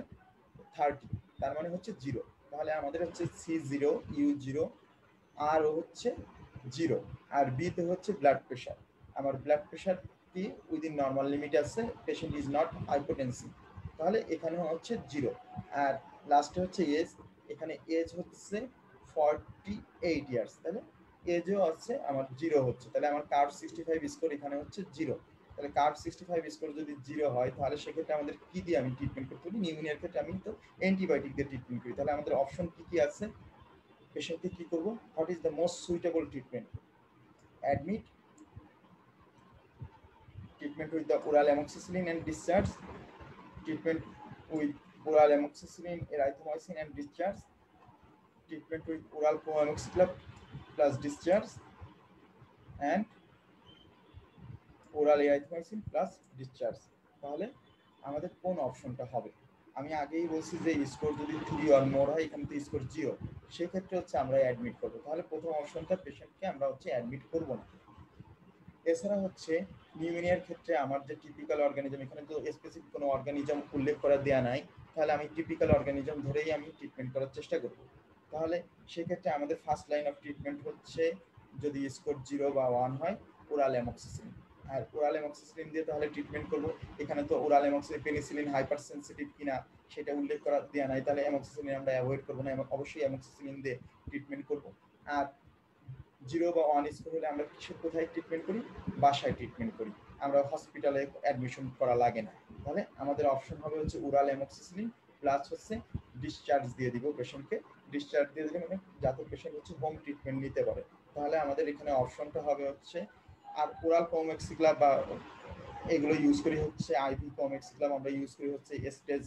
30, তার মানে হচ্ছে 0। তাহলে আমাদের হচ্ছে C0, U0, আর হচ্ছে 0, আর বিতে হচ্ছে ব্লাড প্রেশার। আমার ব্লাড প্রেশার কি উইদিন নর্মাল লিমিট আছে, পেশেন্ট ইজ নট হাইপোটেনসিভ, তাহলে এখানে হচ্ছে 0। আর লাস্টে হচ্ছে এজ, এখানে এজ হচ্ছে 48 ইয়ার্স, তাহলে এজও হচ্ছে আমার 0 হচ্ছে, তাহলে আমার কার্ভ 65 স্কোর এখানে হচ্ছে 0। তাহলে কার্ভ 65 স্কোর যদি 0 হয়, তাহলে সেক্ষেত্রে আমাদের কি দিয়ে আমি ট্রিটমেন্ট করতে পারি, নিউমোনিয়ার ক্ষেত্রে আমি তো অ্যান্টিবায়োটিক দিয়ে ট্রিটমেন্ট করি। তাহলে আমাদের অপশন কি কি আছে, পেশেন্টকে কি করব, what is the most suitable treatment? Admit, treatment with the oral amoxicillin and discharge, treatment with oral amoxicillin, erythromycin and discharge, treatment with oral coamoxiclav plus discharge, and oral erythromycin plus discharge। তাহলে আমাদের কোন অপশনটা হবে? আমি আগেই বলছি যে স্কোর যদি 3 অর মোর হয়, এখানে তো স্কোর 0, সেক্ষেত্রে হচ্ছে আমরা অ্যাডমিট করবো। তাহলে প্রথম অপশনটা পেশেন্টকে আমরা হচ্ছে অ্যাডমিট করবো না। এছাড়া হচ্ছে নিউমোনিয়ার ক্ষেত্রে আমার যে টিপিক্যাল অর্গানিজম, এখানে তো স্পেসিফিক কোনো অর্গানিজম উল্লেখ করা দেওয়া নাই, তাহলে আমি টিপিক্যাল অর্গানিজম ধরেই আমি ট্রিটমেন্ট করার চেষ্টা করব। তাহলে সেক্ষেত্রে আমাদের ফার্স্ট লাইন অফ ট্রিটমেন্ট হচ্ছে, যদি স্কোর 0 বা 1 হয়, ওরাল অ্যামোক্সিসিলিন। আর ওরাল অ্যামোক্সিসিলিন দিয়ে তাহলে ট্রিটমেন্ট করব। এখানে তো oral amoxicillin penicillin hyper sensitive কিনা সেটা উল্লেখ করা দেওয়া নাই, তাহলে অ্যামোক্সিসিলিন আমরা অ্যাভয়েড করবো না, অবশ্যই অ্যামোক্সিসিলিন দিয়ে ট্রিটমেন্ট করব। আর 0 বা 1 স্কোর হলে আমরা কোথায় ট্রিটমেন্ট করি? বাসায় ট্রিটমেন্ট করি, আমরা হসপিটালে অ্যাডমিশন করা লাগে না। তাহলে আমাদের অপশন হবে হচ্ছে ওরাল অ্যামোক্সিসিলিন প্লাস হচ্ছে ডিসচার্জ দিয়ে দিব পেশেন্টকে। ডিসচার্জ দিয়ে দিলে মানে যাতে পেশেন্ট হচ্ছে হোম ট্রিটমেন্ট নিতে পারে। তাহলে আমাদের এখানে অপশনটা হবে হচ্ছে, আর ওরাল কোমোক্সিক্লাভ বা এগুলো ইউজ করি হচ্ছে আইভি কমেটস ক্লাব, আমরা ইউজ করি হচ্ছে স্টেজ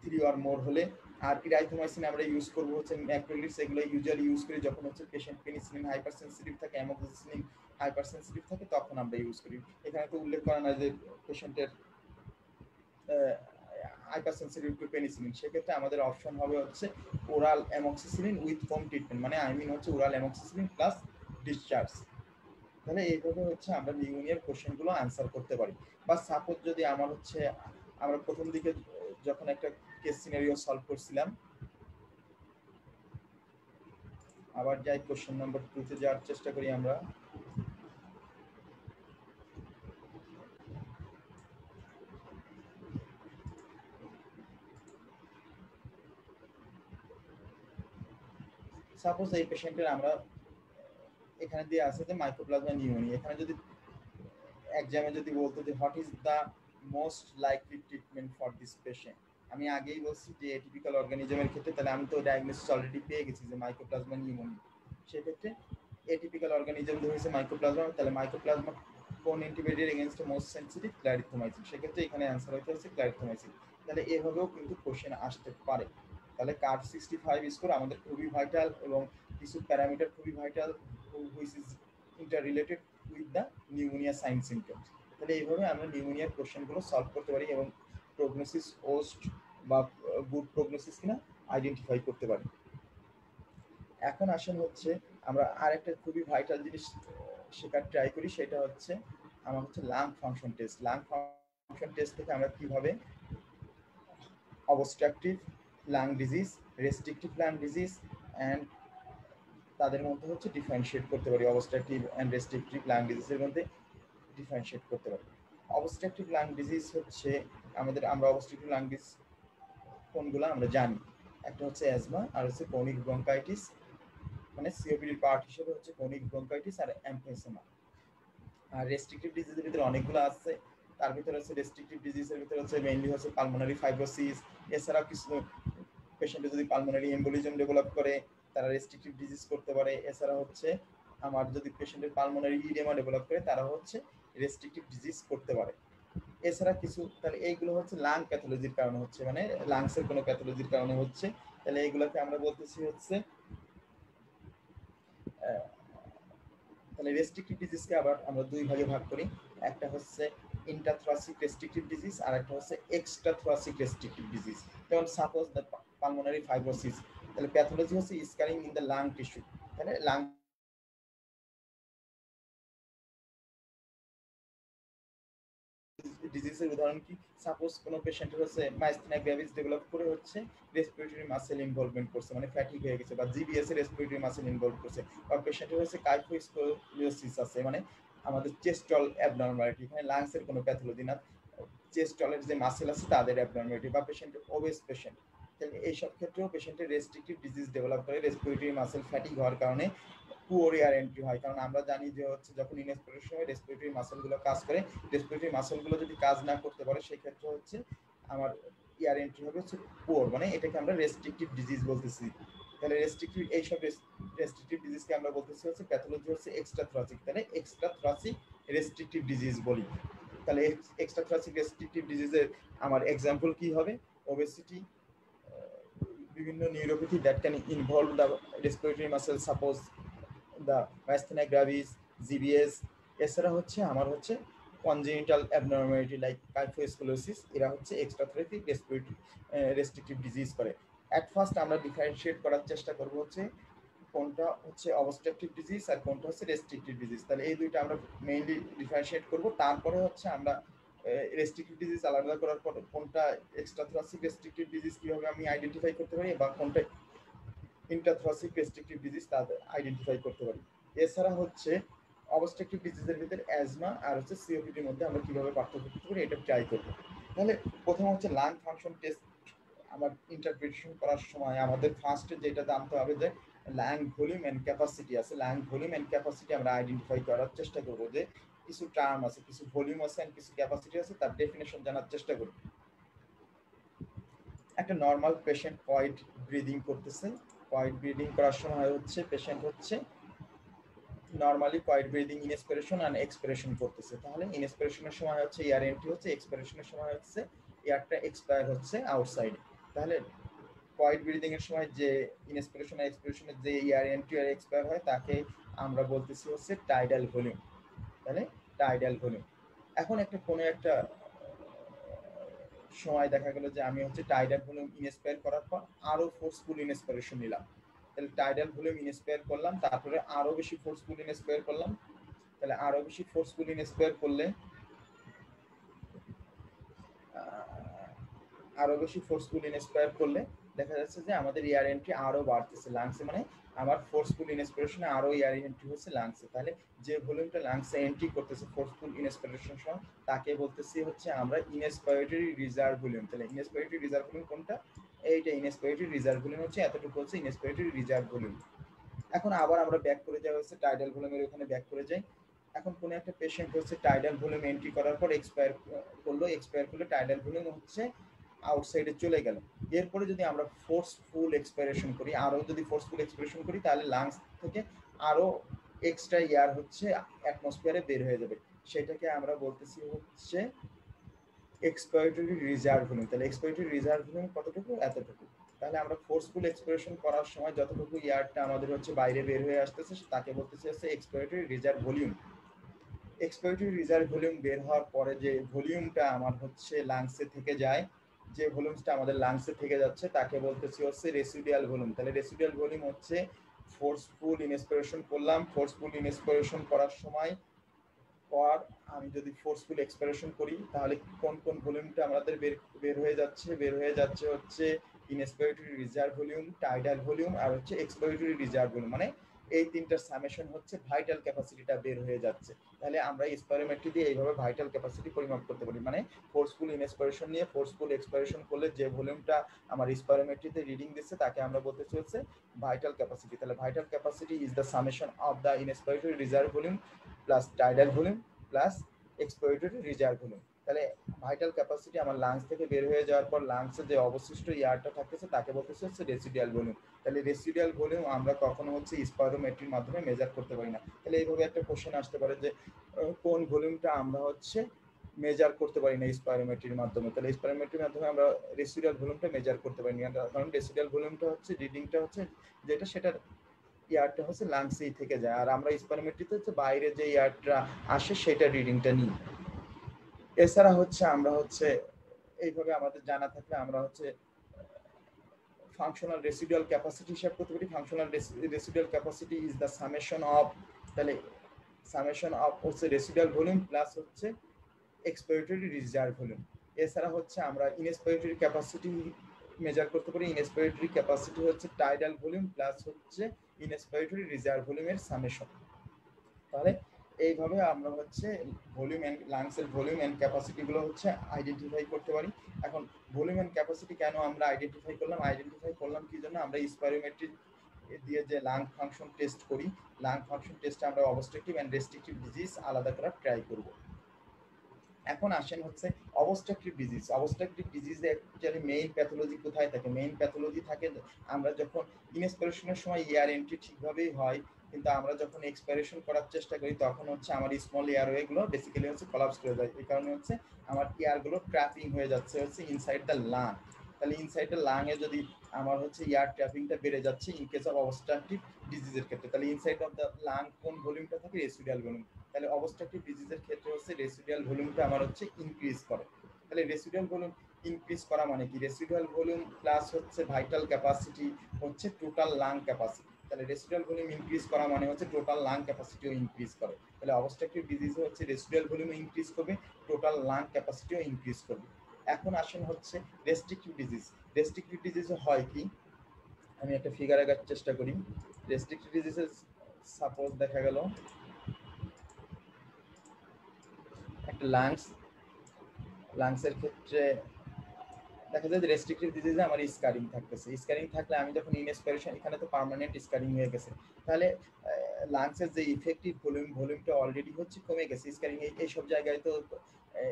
3 অর মোর হলে। আর ইরাইথোমাইসিন আমরা ইউজ করবো হচ্ছে ম্যাক্রোলিডস, এগুলো ইউজুয়ালি ইউজ করি যখন হচ্ছে পেশেন্ট পেনিসিলিন হাইপার সেন্সিটিভ থাকে, অ্যামোক্সিসিলিন হাইপার সেন্সিটিভ থাকে, তখন আমরা ইউজ করি। এখানে তো উল্লেখ করা না যে পেশেন্টের হাইপার সেন্সিটিভ টু পেনিসিলিন, সেক্ষেত্রে আমাদের অপশন হবে হচ্ছে oral amoxicillin with home treatment, মানে আই মিন হচ্ছে ওরাল অ্যামোক্সিসিলিন প্লাস ডিসচার্জ। তাহলে এইভাবে হচ্ছে আমরা নিউমোনিয়ার কোশ্চেনগুলো আনসার করতে পারি। বা সাপোজ যদি আমার হচ্ছে আমরা প্রথম দিকে যখন একটা কেস সিনারিও সলভ করছিলাম, আবার যাই কোশ্চেন নাম্বার 2 তে যাওয়ার চেষ্টা করি আমরা। সাপোজ এই পেশেন্টের আমরা এখানে দিয়ে আছে যে মাইক্রোপ্লাজমা নিউমোনিয়া, এখানে যদি এক্সামে যদি বলতো যে what is the most likely treatment for this patient, আমি আগেই বলছি যে এটিপিক্যাল অর্গানিজমের ক্ষেত্রে তাহলে আমি তো ডায়াগনোসিস অলরেডি পেয়ে গেছি যে মাইক্রোপ্লাজমা নিউমোনিয়া। সেক্ষেত্রে এটিপিক্যাল অর্গানিজম ধরেছে মাইক্রোপ্লাজমা, তাহলে মাইক্রোপ্লাজমা কোন অ্যান্টিবডির এগেইনস্ট মোস্ট সেনসিটিভ? ক্লারিথোমাইসিন। সেক্ষেত্রে এখানে অ্যান্সার হতে হচ্ছে ক্লারিথোমাইসিন। তাহলে এভাবেও কিন্তু কোশ্চেন আসতে পারে। তাহলে কার্ভ 65 স্কোর আমাদের খুবই ভাইটাল এবং কিছু প্যারামিটার খুবই vital which is interrelated with the pneumonia sign symptoms. তাহলে এইভাবে আমরা নিউমোনিয়ার কোশ্চেনগুলো সলভ করতে পারি এবং প্রগনোসিস ওস্ট বা গুড প্রগনোসিস কিনা আইডেন্টিফাই করতে পারি। এখন আসেন হচ্ছে আমরা আরেকটা খুবই ভাইটাল জিনিস শেখার ট্রাই করি, সেটা হচ্ছে আমার হচ্ছে lung function test. Lung function test থেকে আমরা কিভাবে obstructive lung disease, restrictive lung disease and তাদের মধ্যে হচ্ছে ডিফারেন্সিয়েট করতে পারি, অবস্ট্রাকটিভ অ্যান্ড রেস্ট্রিকটিভ লাং ডিজিজের মধ্যে ডিফারেন্সিয়েট করতে পারি। অবস্ট্রাকটিভ লাং ডিজিজ হচ্ছে আমরা অবস্ট্রাকটিভ লাং ডিজিজ কোনগুলো আমরা জানি, একটা হচ্ছে অ্যাজমা আর হচ্ছে ক্রনিক ব্রঙ্কাইটিস, মানে সিওপিডির পার্ট হিসেবে হচ্ছে ক্রনিক ব্রঙ্কাইটিস আর এমফিসেমা। আর রেস্ট্রিকটিভ ডিজিজের ভিতরে অনেকগুলো আছে, তার ভিতরে হচ্ছে রেস্ট্রিকটিভ ডিজিজের ভিতরে হচ্ছে মেইনলি হচ্ছে পালমোনারি ফাইব্রোসিস, এছাড়াও কিছু পেশেন্টে যদি পালমোনারি এম্বোলিজম ডেভেলপ করে তারা রেস্ট্রিকটিভ ডিজিজ করতে পারে। এছাড়া হচ্ছে আমার যদি পেশেন্টের পালমোনারি ইডেমা ডেভেলপ করে তারা হচ্ছে রেস্ট্রিকটিভ ডিজিজ করতে পারে। এছাড়া কিছু, তাহলে এইগুলো হচ্ছে লাং প্যাথোলজির কারণে হচ্ছে, মানে লাংসের কোনো প্যাথোলজির কারণে হচ্ছে। তাহলে এইগুলোকে আমরা বলতেছি হচ্ছে তাহলে রেস্ট্রিকটিভ ডিজিজকে আবার আমরা দুই ভাগে ভাগ করি, একটা হচ্ছে ইন্টারথ্রাসিক রেস্ট্রিকটিভ ডিজিজ আর একটা হচ্ছে এক্সট্রা থ্রাসিক রেস্ট্রিকটিভ ডিজিজ। যেমন সাপোজ দ্য পালমোনারি ফাইব্রোসিস, তাহলে প্যাথোলজি হচ্ছে scarring in the lung tissue, তাহলে লাং ডিজিজের উদাহরণ কি? সাপোজ কোনো পেশেন্টের হচ্ছে মাইস্থেনিয়া গ্র্যাভিস ডেভেলপ করে হচ্ছে রেসপিরেটরি মাসেল ইনভলভমেন্ট করছে, মানে ফ্যাটিক হয়ে গেছে, বা জিবিএস এর রেসপিরেটরি মাসেল ইনভলভ করছে, বা পেশেন্টের হচ্ছে কাইফোস্কোলিওসিস আছে, মানে আমাদের চেস্টল অ্যাবনরমালিটি, এখানে লাংসের কোনো প্যাথোলজি না, চেস্টলের যে মাসেল আছে তাদের অ্যাবনরমালিটি, বা পেশেন্টের ওবেস পেশেন্ট, তাহলে এইসব ক্ষেত্রেও পেশেন্টের রেস্ট্রিকটিভ ডিজিজ ডেভেলপ করে রেসপিরেটরি মাসেল ফ্যাটিক হওয়ার কারণে পুয়ার এয়ার এন্ট্রি হয়। কারণ আমরা জানি যে হচ্ছে যখন ইনস্পিরেশন সময় রেসপিরেটরি মাসেলগুলো কাজ করে, রেসপিরেটরি মাসেলগুলো যদি কাজ না করতে পারে সেই ক্ষেত্রে হচ্ছে আমার এয়ার এন্ট্রি হবে হচ্ছে পুয়ার, মানে এটাকে আমরা রেস্ট্রিকটিভ ডিজিজ বলতেছি। তাহলে রেস্ট্রিকটিভ এইসব রেস্ট্রিকটিভ ডিজিজকে আমরা বলতেছি হচ্ছে প্যাথোলজি হচ্ছে এক্সট্রা থ্রাসিক, তাহলে এক্সট্রা থ্রাসিক রেস্ট্রিকটিভ ডিজিজ বলি। তাহলে এক্সট্রা থ্রাসিক রেস্ট্রিকটিভ ডিজিজের আমার এক্সাম্পল কি হবে? ওবেসিটি, বিভিন্ন neuropathy that can involve the respiratory muscle, suppose the myasthenia gravis, GBS. এছাড়া হচ্ছে আমার হচ্ছে কনজেনিটাল অ্যাবনরমালিটি লাইক কাইফোস্কোলিওসিস, এরা হচ্ছে এক্সট্রা থ্রাসিক রেসপিরেটরি রেস্ট্রিকটিভ ডিজিজ করে। অ্যাট ফার্স্ট আমরা ডিফারেন্সিয়েট করার চেষ্টা করব হচ্ছে কোনটা হচ্ছে অবস্ট্রাকটিভ ডিজিজ আর কোনটা হচ্ছে রেস্ট্রিকটিভ ডিজিজ। তাহলে এই দুইটা আমরা মেইনলি ডিফারেন্সিয়েট করব, তারপরে হচ্ছে আমরা রেস্ট্রিকটিভ ডিজিজ আলাদা করার পর কোনটা এক্সট্রা থ্রাসিক রেস্ট্রিকটিভ ডিজিজ কিভাবে আমি আইডেন্টিফাই করতে পারি, বা কোনটা ইন্টারথ্রাসিক রেস্ট্রিকটিভ ডিজিজ তাদের আইডেন্টিফাই করতে পারি। এছাড়া হচ্ছে অবস্ট্রাকটিভ ডিজিজের ভিতরে অ্যাজমা আর হচ্ছে সিওপিডির মধ্যে আমরা কিভাবে পার্থক্য করতে পারি এটা ট্রাই করব। তাহলে প্রথম হচ্ছে লাং ফাংশন টেস্ট আমার ইন্টারপ্রিটেশন করার সময় আমাদের ফার্স্টে যেটা জানতে হবে যে লাং ভলিউম অ্যান্ড ক্যাপাসিটি আছে। লাং ভলিউম অ্যান্ড ক্যাপাসিটি আমরা আইডেন্টিফাই করার চেষ্টা করব, যে কিছু টার্ম আছে, কিছু ভলিউম আছে অ্যান্ড কিছু ক্যাপাসিটি আছে, তার ডেফিনেশন জানার চেষ্টা করব। একটা নর্মাল পেশেন্ট কোয়াইট ব্রিদিং করতেছে, কোয়াইট ব্রিদিং করার সময় হচ্ছে পেশেন্ট হচ্ছে নর্মালি কোয়াইট ব্রিদিং ইনস্পিরেশন আর এক্সপিরেশন করতেছে, তাহলে ইনস্পিরেশনের সময় হচ্ছে এয়ার এন্ট্রি হচ্ছে, এক্সপিরেশনের সময় হচ্ছে এয়ারটা এক্সপায়ার হচ্ছে আউটসাইড। তাহলে কোয়াইট ব্রিদিং এর সময় যে ইনস্পিরেশন আর এক্সপিরেশনের যে এয়ার এন্ট্রি আর এক্সপায়ার হয় তাকে আমরা বলতেছি হচ্ছে টাইডাল ভলিউম। তাহলে টাইডাল ভলিউম। এখন একটা কোনো একটা সময় দেখা গেল যে আমি হচ্ছে টাইডাল ভলিউম ইনস্পায়ার করার পর আরো ফোর্সফুল ইনস্পিরেশন নিলাম, তাহলে টাইডাল ভলিউম ইনস্পায়ার করলাম, তারপরে আরো বেশি ফোর্সফুল ইনস্পায়ার করলাম, তাহলে আরো বেশি ফোর্সফুল ইনস্পায়ার করলে আরো বেশি ফোর্সফুল ইনস্পায়ার করলে দেখা যাচ্ছে যে আমাদের এয়ার এন্ট্রি আরো বাড়তেছে লাংসে, মানে আমার ফোর্সফুল ইনস্পিরেশনে আরো এয়ার এন্ট্রি হচ্ছে লাংসে। তাহলে যে ভলিউমটা লাংসে এন্ট্রি করতেছে ফোর্সফুল ইনস্পিরেশন সময় তাকে বলতেছি হচ্ছে আমরা ইনস্পাইরেটরি রিজার্ভ ভলিউম। তাহলে ইনস্পাইরেটরি রিজার্ভ ভলিউম কোনটা? এইটা ইনস্পাইরেটরি রিজার্ভ ভলিউম হচ্ছে এতটুকু হচ্ছে ইনস্পাইরেটরি রিজার্ভ ভলিউম। এখন আবার আমরা ব্যাক করে যাই হচ্ছে টাইডাল ভলিউমের ওখানে ব্যাক করে যাই। এখন কোনো একটা পেশেন্ট হচ্ছে টাইডাল ভলিউম এন্ট্রি করার পর এক্সপায়ার করলো, এক্সপায়ার করলে টাইডাল ভলিউম হচ্ছে আউটসাইডে চলে গেল। এরপরে যদি আমরা ফোর্সফুল এক্সপাইরেশন করি, আরো যদি ফোর্সফুল এক্সপাইরেশন করি তাহলে লাংস থেকে আরো এক্সট্রা এয়ার হচ্ছে অ্যাটমসফিয়ারে বের হয়ে যাবে, সেটাকে আমরা বলতেছি হচ্ছে এক্সপাইরেটরি রিজার্ভ ভলিউম। তাহলে এক্সপাইরেটরি রিজার্ভ ভলিউম কতটুকু? এতটুকু। তাহলে আমরা ফোর্সফুল এক্সপিরেশন করার সময় যতটুকু এয়ারটা আমাদের হচ্ছে বাইরে বের হয়ে আসতেছে তাকে বলতেছে হচ্ছে expiratory reserve volume. Expiratory reserve volume বের হওয়ার পরে যে ভলিউমটা আমার হচ্ছে লাংসে থেকে যায়, যে ভলিউমটা আমাদের লাংসে থেকে যাচ্ছে তাকে বলতেছি হচ্ছে রেসিডুয়াল ভলিউম। তাহলে রেসিডুয়াল ভলিউম হচ্ছে ফোর্সফুল ইনস্পিরেশন করলাম, ফোর্সফুল ইনস্পিরেশন করার সময় পর আমি যদি ফোর্সফুল এক্সপিরেশন করি তাহলে কোন কোন ভলিউমটা আমাদের বের হয়ে যাচ্ছে? বের হয়ে যাচ্ছে হচ্ছে inspiratory reserve volume, tidal volume আর হচ্ছে এক্সপিরেটরি রিজার্ভ ভলিউম, মানে এই তিনটার সামেশন হচ্ছে ভাইটাল ক্যাপাসিটিটা বের হয়ে যাচ্ছে। তাহলে আমরা স্পাইরোমেট্রি দিয়ে এইভাবে ভাইটাল ক্যাপাসিটি পরিমাপ করতে পারি, মানে ফোর্সফুল ইনস্পিরেশন নিয়ে ফোর্সফুল এক্সপিরেশন করলে যে ভলিউমটা আমার স্পাইরোমেট্রিতে রিডিং দিচ্ছে তাকে আমরা বলতেছি হচ্ছে ভাইটাল ক্যাপাসিটি। তাহলে vital capacity is the summation of the inspiratory reserve volume plus tidal volume plus expiratory reserve volume. তাহলে ভাইটাল ক্যাপাসিটি আমার লাংস থেকে বের হয়ে যাওয়ার পর লাংসে যে অবশিষ্ট এয়ারটা থাকতেছে তাকে বলতেছে হচ্ছে রেসিডুয়াল ভলিউম। তাহলে রেসিডুয়াল ভলিউম আমরা কখনো হচ্ছে স্পাইরোমেট্রির মাধ্যমে মেজার করতে পারি না। তাহলে এইভাবে একটা কোশ্চেন আসতে পারে যে কোন ভলিউমটা আমরা হচ্ছে মেজার করতে পারি না স্পাইরোমেট্রির মাধ্যমে। তাহলে স্পাইরোমেট্রির মাধ্যমে আমরা রেসিডুয়াল ভলিউমটা মেজার করতে পারি না, কারণ রেসিডুয়াল ভলিউমটা হচ্ছে রিডিংটা হচ্ছে যেটা সেটার এয়ারটা হচ্ছে লাংসেই থেকে যায়, আর আমরা স্পাইরোমেট্রিতে হচ্ছে বাইরে যে এয়ারটা আসে সেটা রিডিংটা নিই। এছাড়া হচ্ছে আমরা হচ্ছে এইভাবে আমাদের জানা থাকলে আমরা হচ্ছে ফাংশনাল রেসিডুয়াল ক্যাপাসিটি হিসাব করতে পারি। Functional residual capacity is the summation of, তাহলে সামেশন অফ হচ্ছে রেসিডুয়াল ভলিউম প্লাস হচ্ছে এক্সপিরেটরি রিজার্ভ ভলিউম। এছাড়া হচ্ছে আমরা ইনস্পিরেটরি ক্যাপাসিটি মেজার করতে পারি। ইনস্পিরেটরি ক্যাপাসিটি হচ্ছে টাইডাল ভলিউম প্লাস হচ্ছে ইনস্পিরেটরি রিজার্ভ ভলিউমের সামেশন। তাহলে এইভাবে আমরা হচ্ছে ভলিউম এন্ড লাংসের ভলিউম এন্ড ক্যাপাসিটি গুলো হচ্ছে আইডেন্টিফাই করতে পারি। এখন ভলিউম এন্ড ক্যাপাসিটি কেন আমরা আইডেন্টিফাই করলাম? আইডেন্টিফাই করলাম কি জন্য? আমরা স্পাইরোমেট্রি দিয়ে যে লাং ফাংশন টেস্ট করি, লাং ফাংশন টেস্টে আমরা অবস্ট্রাকটিভ এন্ড রেস্ট্রিকটিভ ডিজিজ আলাদা করার ট্রাই করব। এখন আসেন হচ্ছে অবস্ট্রাকটিভ ডিজিজ। অবস্ট্রাকটিভ ডিজিজে অ্যাকচুয়ালি মেইন প্যাথোলজি কোথায় থাকে? মেইন প্যাথোলজি থাকে আমরা যখন ইনস্পিরেশনের সময় এয়ার এন্ট্রি ঠিকভাবেই হয়, কিন্তু আমরা যখন এক্সপাইরেশন করার চেষ্টা করি তখন হচ্ছে আমার স্মল এয়ারওয়েগুলো বেসিক্যালি হচ্ছে কলাপস করে যায়। এই কারণে হচ্ছে আমার এয়ারগুলো ট্র্যাপিং হয়ে যাচ্ছে হচ্ছে ইনসাইড দ্য লাং। তাহলে ইনসাইড দ্য লাংয়ে যদি আমার হচ্ছে এয়ার ট্র্যাপিংটা বেড়ে যাচ্ছে ইন কেস অফ অবস্ট্রাকটিভ ডিজিজের ক্ষেত্রে, তাহলে ইনসাইড অফ দ্য লাং কোন ভলিউমটা থাকে? Residual volume. তাহলে অবস্ট্রাকটিভ ডিজিজের ক্ষেত্রে হচ্ছে রেসিডুয়াল ভলিউমটা আমার হচ্ছে ইনক্রিজ করে। তাহলে রেসিডুয়াল ভলিউম ইনক্রিজ করা মানে কি? রেসিডুয়াল ভলিউম প্লাস হচ্ছে ভাইটাল ক্যাপাসিটি হচ্ছে টোটাল লাং ক্যাপাসিটি। তাহলে রেসিডুয়াল ভলিউম ইনক্রিজ করা মানে হচ্ছে টোটাল লাং ক্যাপাসিটিও ইনক্রিজ করে। তাহলে অবস্ট্রাকটিভ ডিজিজে হচ্ছে রেসিডুয়াল ভলিউম ইনক্রিজ করবে, টোটাল লাং ক্যাপাসিটিও ইনক্রিজ করবে। এখন আসেন হচ্ছে রেস্ট্রিকটিভ ডিজিজ। রেস্ট্রিকটিভ ডিজিজে হয় কি? আমি একটা ফিগার আঁকার চেষ্টা করি। রেস্ট্রিকটিভ ডিজিজে সাপোজ দেখা গেল একটা লাংসের ক্ষেত্রে দেখা যায় যে রেস্ট্রিকটিভ ডিজিজে আমার স্কারিং থাকতেছে। স্কারিং থাকলে আমি যখন ইনস্পিরেশন, এখানে তো পার্মানেন্ট স্কারিং হয়ে গেছে, তাহলে লাংসের যে ইফেক্টিভ ভলিউমটা অলরেডি হচ্ছে কমে গেছে। স্কারিং এই সব জায়গায় তো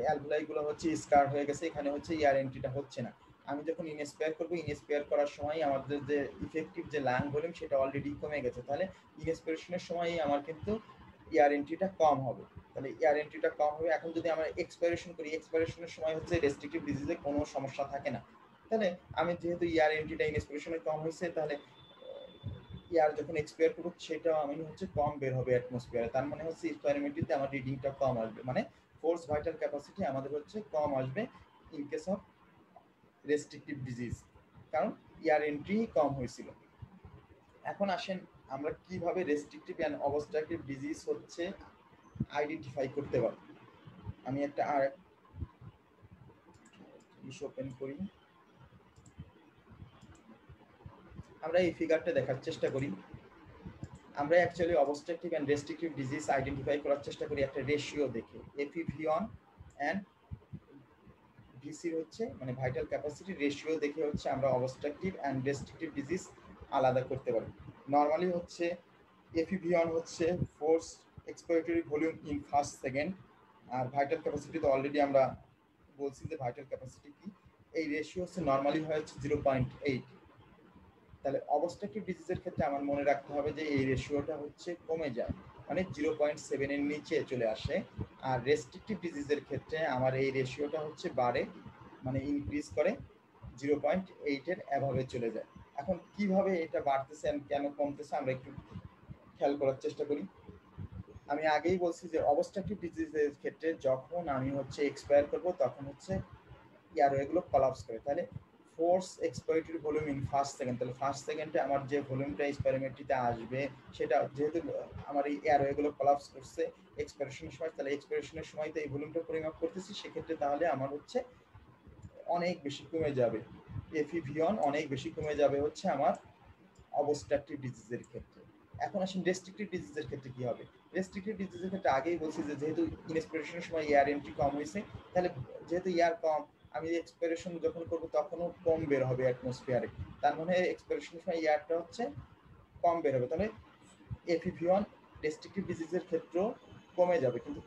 অ্যালভোলাই গুলো হচ্ছে স্কার হয়ে গেছে, এখানে হচ্ছে এয়ার এন্ট্রিটা হচ্ছে না। আমি যখন ইনস্পায়ার করবো, ইনস্পায়ার করার সময় আমাদের যে ইফেক্টিভ যে লাং ভলিউম সেটা অলরেডি কমে গেছে, তাহলে ইনস্পিরেশনের সময় আমার কিন্তু এয়ার এন্ট্রিটা কম হবে। তাহলে এয়ার এন্ট্রিটা কম হবে। এখন যদি আমরা এক্সপাইরেশন করি, এক্সপাইরেশনের সময় হচ্ছে রেস্ট্রিকটিভ ডিজিজে কোনো সমস্যা থাকে না। তাহলে আমি যেহেতু এয়ার এন্ট্রিটা ইনস্পিরেশনে কম হয়েছে, তাহলে এয়ার যখন এক্সপায়ার করবো সেটাও আমি হচ্ছে কম বের হবে অ্যাটমসফিয়ারে। তার মানে হচ্ছে এক্সপেরিমেন্টটিতে আমার রিডিংটা কম আসবে, মানে ফোর্স ভাইটাল ক্যাপাসিটি আমাদের হচ্ছে কম আসবে in case of restrictive disease, কারণ এয়ার এন্ট্রি কম হয়েছিল। এখন আসেন আমরা কিভাবে রেস্ট্রিকটিভ অ্যান্ড অবস্ট্রাকটিভ ডিজিজ হচ্ছে আইডেন্টিফাই করতে পারবো। আমি একটা আর ওপেন করি, আমরা এই ফিগারটা দেখার চেষ্টা করি। আমরা actually obstructive and restrictive disease identify করার চেষ্টা করি একটা রেশিও দেখে। এপিভিয়ন অ্যান্ড ভিসির হচ্ছে মানে ভাইটাল ক্যাপাসিটি রেশিও দেখে হচ্ছে আমরা অবস্ট্রাকটিভ অ্যান্ড রেস্ট্রিকটিভ ডিজিজ আলাদা করতে পারি। নর্মালি হচ্ছে এপিভিয়ন হচ্ছে force expiratory volume in first second, আর ভাইটাল ক্যাপাসিটি তো অলরেডি আমরা বলছি যে ভাইটাল ক্যাপাসিটি কি। এই রেশিও হচ্ছে নর্মালি হয় হচ্ছে 0.8। তাহলে অবস্ট্রাকটিভ ডিজিজের ক্ষেত্রে আমার মনে রাখতে হবে যে এই রেশিওটা হচ্ছে কমে যায়, মানে 0.7 এর নিচে চলে আসে। আর রেস্ট্রিকটিভ ডিজিজের ক্ষেত্রে আমার এই রেশিওটা হচ্ছে বাড়ে, মানে ইনক্রিজ করে 0.8 এর অ্যাভাবে চলে যায়। এখন কিভাবে এটা বাড়তেছে আর কেন কমতেছে আমরা একটু খেয়াল করার চেষ্টা করি। আমি আগেই বলছি যে অবস্ট্রাকটিভ ডিজিজের ক্ষেত্রে যখন আমি হচ্ছে এক্সপায়ার করব তখন হচ্ছে এগুলো কলাপস করে। তাহলে force expiratory volume in first second, তাহলে ফার্স্ট সেকেন্ডে আমার যে ভলিউমটা এক্সপেরিমেন্টটিতে আসবে সেটা যেহেতু আমার এই এগুলো কলাপস করছে এক্সপিরেশনের সময়, তাহলে এক্সপিরেশনের সময় তো এই ভলিউমটা পরিমাপ করতেছি, সেক্ষেত্রে তাহলে আমার হচ্ছে অনেক বেশি কমে যাবে এপিভিয়ন, অনেক বেশি কমে যাবে হচ্ছে আমার অবস্ট্রাকটিভ ডিজিজের ক্ষেত্রে। এখন আসেন রেস্ট্রিকটিভ ডিজিজের ক্ষেত্রে কি হবে। রেস্ট্রিকটিভ ডিজিজের ক্ষেত্রে আগেই বলছি যে যেহেতু ইনস্পিরেশনের সময় এয়ার এন্ট্রি কম হয়েছে, তাহলে যেহেতু এয়ার কম আমি এক্সপিরেশন যখন করবো তখনও কম বের হবে অ্যাটমসফিয়ারে, তার মানে এক্সপিরেশনের সময় এয়ারটা হচ্ছে কম বের হবে। তাহলে এপিভিয়ন রেস্ট্রিকটিভ ডিজিজের ক্ষেত্রেও কমে যাবে, কিন্তু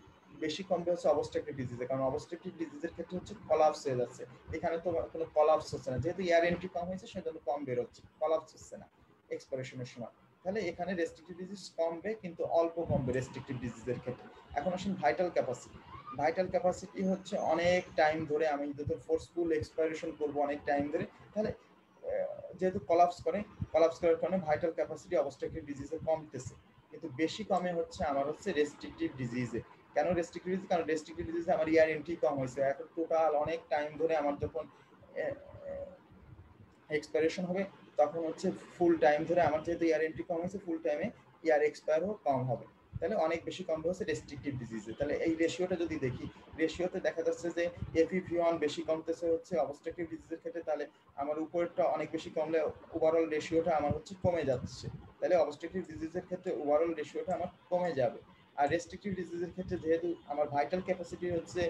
বেশি কমবে হচ্ছে অবস্ট্রাকটিভ ডিজিজে, কারণ অবস্ট্রাকটিভ ডিজিজের ক্ষেত্রে হচ্ছে কলাপস হয়ে যাচ্ছে। এখানে তো কোনো কলাপস হচ্ছে না, যেহেতু এয়ার এন্ট্রি কম হয়েছে সেজন্য কম বের হচ্ছে, কলাপস হচ্ছে না এক্সপিরেশনের সময়। তাহলে এখানে রেস্ট্রিকটিভ ডিজিজ কমবে কিন্তু অল্প কমবে রেস্ট্রিকটিভ ডিজিজের ক্ষেত্রে। এখন আসুন ভাইটাল ক্যাপাসিটি। ভাইটাল ক্যাপাসিটি হচ্ছে অনেক টাইম ধরে আমি যদি ফোর্সফুল এক্সপাইরেশন করবো অনেক টাইম ধরে, তাহলে যেহেতু কলাপস করার কারণে ভাইটাল ক্যাপাসিটি অবস্ট্রাকটিভ ডিজিজে কমতেছে, কিন্তু বেশি কমে হচ্ছে আমার হচ্ছে রেস্ট্রিকটিভ ডিজিজে। কেন রেস্ট্রিকটিভ ডিজিজ? কারণ রেস্ট্রিকটিভ ডিজিজে আমার এয়ার এন্ট্রি কম হয়েছে। এখন টোটাল অনেক টাইম ধরে আমার যখন এক্সপাইরেশন হবে তখন হচ্ছে ফুল টাইম ধরে আমার যেহেতু এয়ার এন্ট্রি কম হয়েছে, ফুল টাইমে এয়ার এক্সপায়ারও কম হবে, তাহলে অনেক বেশি কমবে হচ্ছে রেস্ট্রিকটিভ ডিজিজে। তাহলে এই রেশিওটা যদি দেখি, রেশিওতে দেখা যাচ্ছে যে এপিভিয়ন বেশি কমতেছে হচ্ছে অবস্ট্রাকটিভ ডিজিজের ক্ষেত্রে, তাহলে আমার উপরেরটা অনেক বেশি কমলে ওভারঅল রেশিওটা আমার হচ্ছে কমে যাচ্ছে। তাহলে অবস্ট্রাকটিভ ডিজিজের ক্ষেত্রে ওভারঅল রেশিওটা আমার কমে যাবে। আর রেস্ট্রিকটিভ ডিজিজের ক্ষেত্রে যেহেতু আমার ভাইটাল ক্যাপাসিটি হচ্ছে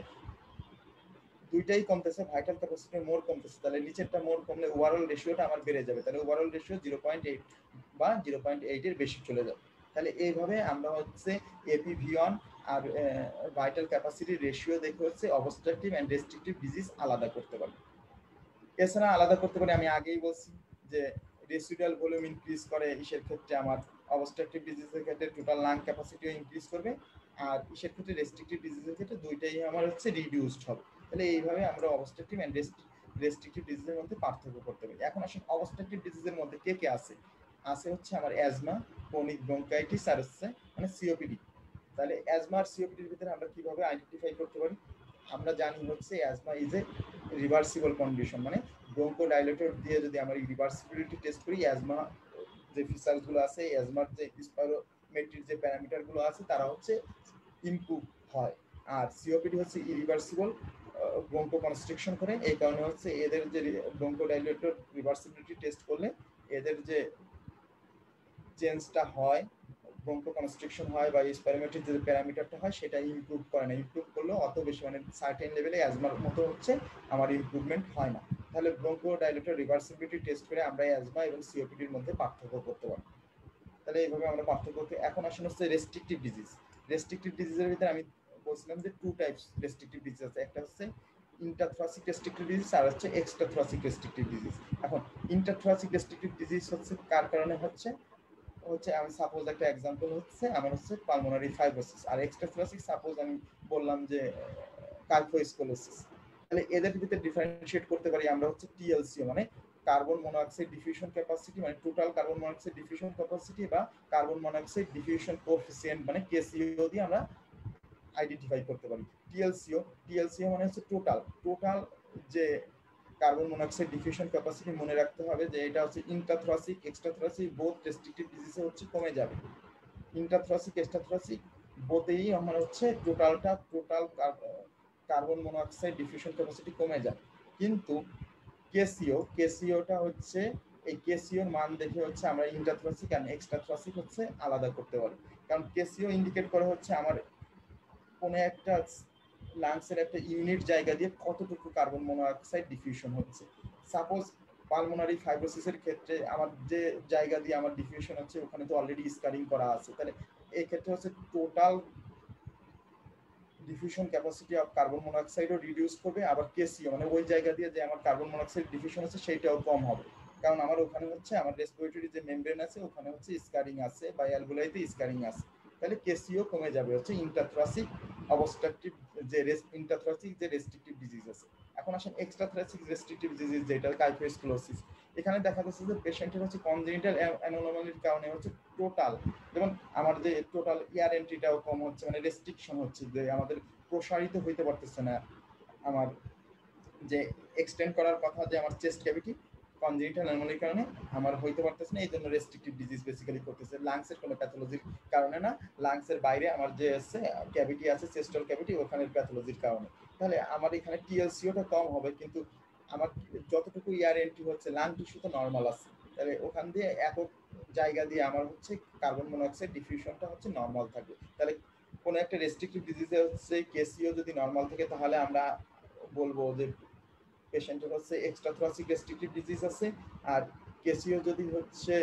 দুইটাই কমতেছে, ভাইটাল ক্যাপাসিটি মোর কমতেছে, তাহলে নিচেরটা মোর কমলে ওভারঅল রেশিওটা আমার বেড়ে যাবে, তাহলে ওভারঅল রেশিও 0.8 বা 0.8 এর বেশি চলে যাবে। তাহলে এইভাবে আমরা হচ্ছে এপিভিয়ন আর ভাইটাল ক্যাপাসিটি রেশিও দেখে হচ্ছে অবস্ট্রাকটিভ অ্যান্ড রেস্ট্রিকটিভ ডিজিজ আলাদা করতে পারি। এছাড়া আলাদা করতে পারি, আমি আগেই বলছি যে রেসিডুয়াল ভলিউম ইনক্রিজ করে ইসের ক্ষেত্রে আমার অবস্ট্রাকটিভ ডিজিজের ক্ষেত্রে টোটাল লাং ক্যাপাসিটিও ইনক্রিজ করবে, আর ইসের ক্ষেত্রে রেস্ট্রিকটিভ ডিজিজের ক্ষেত্রে দুইটাই আমার হচ্ছে রিডিউসড হবে। তাহলে এইভাবে আমরা অবস্ট্রাকটিভ অ্যান্ড রেস্ট্রিকটিভ ডিজিজের মধ্যে পার্থক্য করতে পারি। এখন আসুন অবস্ট্রাকটিভ ডিজিজের মধ্যে কে কে আছে। আছে হচ্ছে আমার অ্যাজমা, ক্রনিক ব্রঙ্কাইটিস আর হচ্ছে মানে সিওপিডি। তাহলে অ্যাজমা আর সিওপিডির ভিতরে আমরা কিভাবে আইডেন্টিফাই করতে পারি। আমরা জানি হচ্ছে asthma is a reversible condition, মানে ব্রঙ্কোডাইলেটর দিয়ে যদি আমরা রিভার্সিবিলিটি টেস্ট করি, অ্যাজমা যে ফিচারসগুলো আছে, অ্যাজমার যে স্পাইরোমেট্রির যে প্যারামিটারগুলো আছে তারা হচ্ছে ইমপ্রুভ হয়। আর সিওপিডি হচ্ছে ইরিভার্সিবল ব্রঙ্কো কনস্ট্রিকশন করে, এই কারণে হচ্ছে এদের যে ব্রঙ্কোডাইলেটর রিভার্সিবিলিটি টেস্ট করলে এদের যে চেঞ্জটা হয়, ব্রঙ্কো কনস্ট্রিকশন হয় বা স্পাইরোমেট্রির যে প্যারামিটারটা হয় সেটা ইমপ্রুভ করে না, ইমপ্রুভ করলেও অত বেশি মানে সার্টেন লেভেলে অ্যাজমার মতো হচ্ছে আমার ইমপ্রুভমেন্ট হয় না। তাহলে ব্রঙ্কো ডাইলেটর রিভার্সিবিলিটি টেস্ট করে আমরা অ্যাজমা এবং সিওপিডির মধ্যে পার্থক্য করতে পারি। তাহলে এইভাবে আমরা পার্থক্য করতে। এখন আসলে হচ্ছে রেস্ট্রিকটিভ ডিজিজ। রেস্ট্রিকটিভ ডিজিজের ভিতরে আমি বলছিলাম যে টু টাইপস রেস্ট্রিকটিভ ডিজিজ আছে, একটা হচ্ছে ইন্টারথ্রাসিক রেস্ট্রিক্টিভ ডিজিজ আর হচ্ছে এক্সট্রাথ্রাসিক রেস্ট্রিক্টিভ ডিজিজ। এখন ইন্টারথ্রাসিক রেস্ট্রিক্টিভ ডিজিজ হচ্ছে কার কারণে হচ্ছে আমি সাপোজ একটা এক্সাম্পল হচ্ছে আমার হচ্ছে পালমোনারি ফাইব্রোসিস, আর এক্সট্রাথ্রাসিক সাপোজ আমি বললাম যে কার্বোস্কোলোসিস। তাহলে এদের ভিতরে ডিফারেন্সিয়েট করতে পারি আমরা হচ্ছে টিএলসিও মানে কার্বন মনোঅক্সাইড ডিফিউশন ক্যাপাসিটি, মানে total carbon monoxide diffusion capacity, বা কার্বন মনোঅক্সাইড ডিফিউশন কোএফিসিয়েন্ট মানে কেসিও দিয়ে আমরা আইডেন্টিফাই করতে পারি। টিএলসিও মানে হচ্ছে টোটাল যে কার্বন মনোঅক্সাইড ডিফিউশন ক্যাপাসিটি। মনে রাখতে হবে যে এটা হচ্ছে ইন্টারথ্রাসিক এক্সট্রাথ্রাসিক বোথ রেস্ট্রিক্টিভ ডিজিজে হচ্ছে কমে যাবে। ইন্টারথ্রাসিক এক্সট্রাথ্রাসিক বোথেই আমার হচ্ছে total carbon monoxide diffusion capacity কমে যায়। কিন্তু কেসিওটা হচ্ছে এই কেসিওর মান দেখে হচ্ছে আমরা ইন্টারথ্রাসিক আর এক্সট্রাথ্রাসিক হচ্ছে আলাদা করতে পারি। কারণ কেসিও ইন্ডিকেট করে হচ্ছে আমার কোনো একটা লাংসের একটা ইউনিট জায়গা দিয়ে কতটুকু কার্বন মনোঅক্সাইড ডিফিউশন হচ্ছে। সাপোজ পালমোনারি ফাইব্রোসিসের ক্ষেত্রে আমার যে জায়গা দিয়ে আমার ডিফিউশন হচ্ছে ওখানে তো অলরেডি স্কারিং করা আছে, তাহলে এই ক্ষেত্রে হচ্ছে total diffusion capacity of carbon মনোঅক্সাইডও রিডিউস করবে, আবার কেসিও মানে ওই জায়গা দিয়ে যে আমার কার্বন মনোঅক্সাইড ডিফিউশন আছে সেটাও কম হবে। কারণ আমার ওখানে হচ্ছে আমার রেসপিরেটরি যে মেমব্রেন আছে ওখানে হচ্ছে স্কারিং আছে বা অ্যালভোলাইতে স্কারিং আছে, তাহলে কেসিও কমে যাবে হচ্ছে ইন্টারথ্রাসিক অবস্ট্রাকটিভ যে ইন্টারথ্রাসিক যে রেস্ট্রিক্টিভ ডিজিজ আছে। এখন আসেন এক্সট্রাথ্রাসিক রেস্ট্রিক্টিভ ডিজিজ যেটা কাইফোস্কুলোসিস। এখানে দেখা যাচ্ছে যে পেশেন্টের হচ্ছে কনজেনিটাল অ্যানোমালির কারণে হচ্ছে টোটাল, যেমন আমার যে টোটাল এয়ার এন্ট্রিটাও কম হচ্ছে, মানে রেস্ট্রিকশন হচ্ছে যে আমাদের প্রসারিত হইতে পারতেছে না আমার যে এক্সটেন্ড করার কথা যে আমার চেস্ট ক্যাভিটি কনজেনিটাল অ্যানোমালির কারণে আমার হইতে পারতেছে না, এই জন্য রেস্ট্রিক্টিভ ডিজিজ বেসিক্যালি করতেছে। লাংসের কোনো প্যাথোলজির কারণে না, লাংসের বাইরে আমার যে আছে ক্যাভিটি আছে চেস্টাল ক্যাভিটি ওখানের প্যাথোলজির কারণে। তাহলে আমার এখানে টিএলসিওটা কম হবে, কিন্তু আমার যতটুকু এয়ার এন্ট্রি হচ্ছে লাং টিস্যু তো নর্মাল আছে, তাহলে ওখান দিয়ে একক জায়গা দিয়ে আমার হচ্ছে কার্বন মনোঅক্সাইড ডিফিউশনটা হচ্ছে নর্মাল থাকবে। তাহলে কোনো একটা রেস্ট্রিক্টিভ ডিজিজে হচ্ছে কেসিও যদি নর্মাল থাকে তাহলে আমরা বলবো যে পেশেন্টের হচ্ছে এক্সট্রাথ্রাসিক রেস্ট্রিক্টিভ ডিজিজ আছে, আর কেসিও যদি হচ্ছে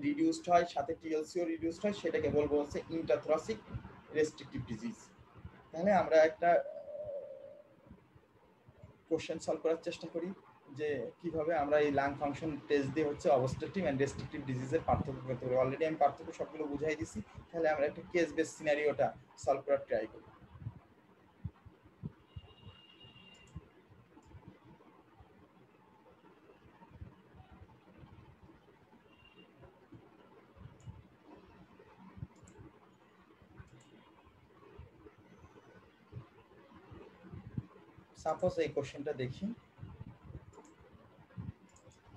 রিডিউসড হয় সাথে টিএলসিও রিডিউসড হয় সেটাকে বলবো হচ্ছে ইন্টারথ্রাসিক রেস্ট্রিক্টিভ ডিজিজ। তাহলে আমরা একটা কোশ্চেন সলভ করার চেষ্টা করি যে কিভাবে আমরা এই লাং ফাংশন টেস্ট দিয়ে হচ্ছে অবস্ট্রাকটিভ এন্ড রেস্ট্রিক্টিভ ডিজিজের পার্থক্য করতে পারি। অলরেডি আমি পার্থক্য সবগুলো বুঝাই দিছি, তাহলে আমরা একটা কেস বেস সিনারিওটা সলভ করার ট্রাই করি। সাপোজ এই কোশ্চেনটা দেখি।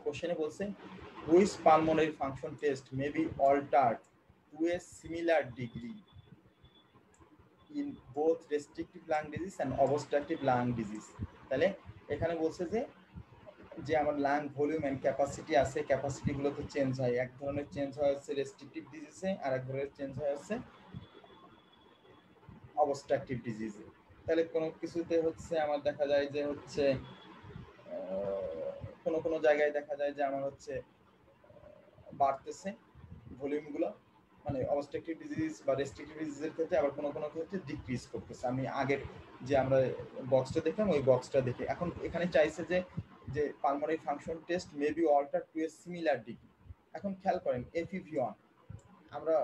কোশ্চেনে বলছে which pulmonary function test may be altered to a similar degree in both restrictive lung disease and obstructive lung disease. তাহলে এখানে বলছে যে আমার লাং ভলিউম এন্ড ক্যাপাসিটি আছে, ক্যাপাসিটি গুলো তো চেঞ্জ হয়, এক ধরনের চেঞ্জ হয় হচ্ছে রেস্ট্রিক্টিভ ডিজিজে আর এক ধরনের চেঞ্জ হয় হচ্ছে অবস্ট্রাকটিভ ডিজিজে। তাহলে কোনো কিছুতে হচ্ছে আমার দেখা যায় যে হচ্ছে কোনো জায়গায় দেখা যায় যে আমার হচ্ছে বাড়তেছে ভলিউমগুলো, মানে অবস্ট্রাকটিভ ডিজিজ বা রেস্ট্রিক্টিভ ডিজিজের ক্ষেত্রে, আবার কোনো ক্ষেত্রে ডিক্রিজ করতেছে। আমি আগের যে আমরা বক্সটা দেখলাম ওই বক্সটা দেখে এখন এখানে চাইছে যে pulmonary function test may be alter to a similar degree. এখন খেয়াল করেন FEV1, আমরা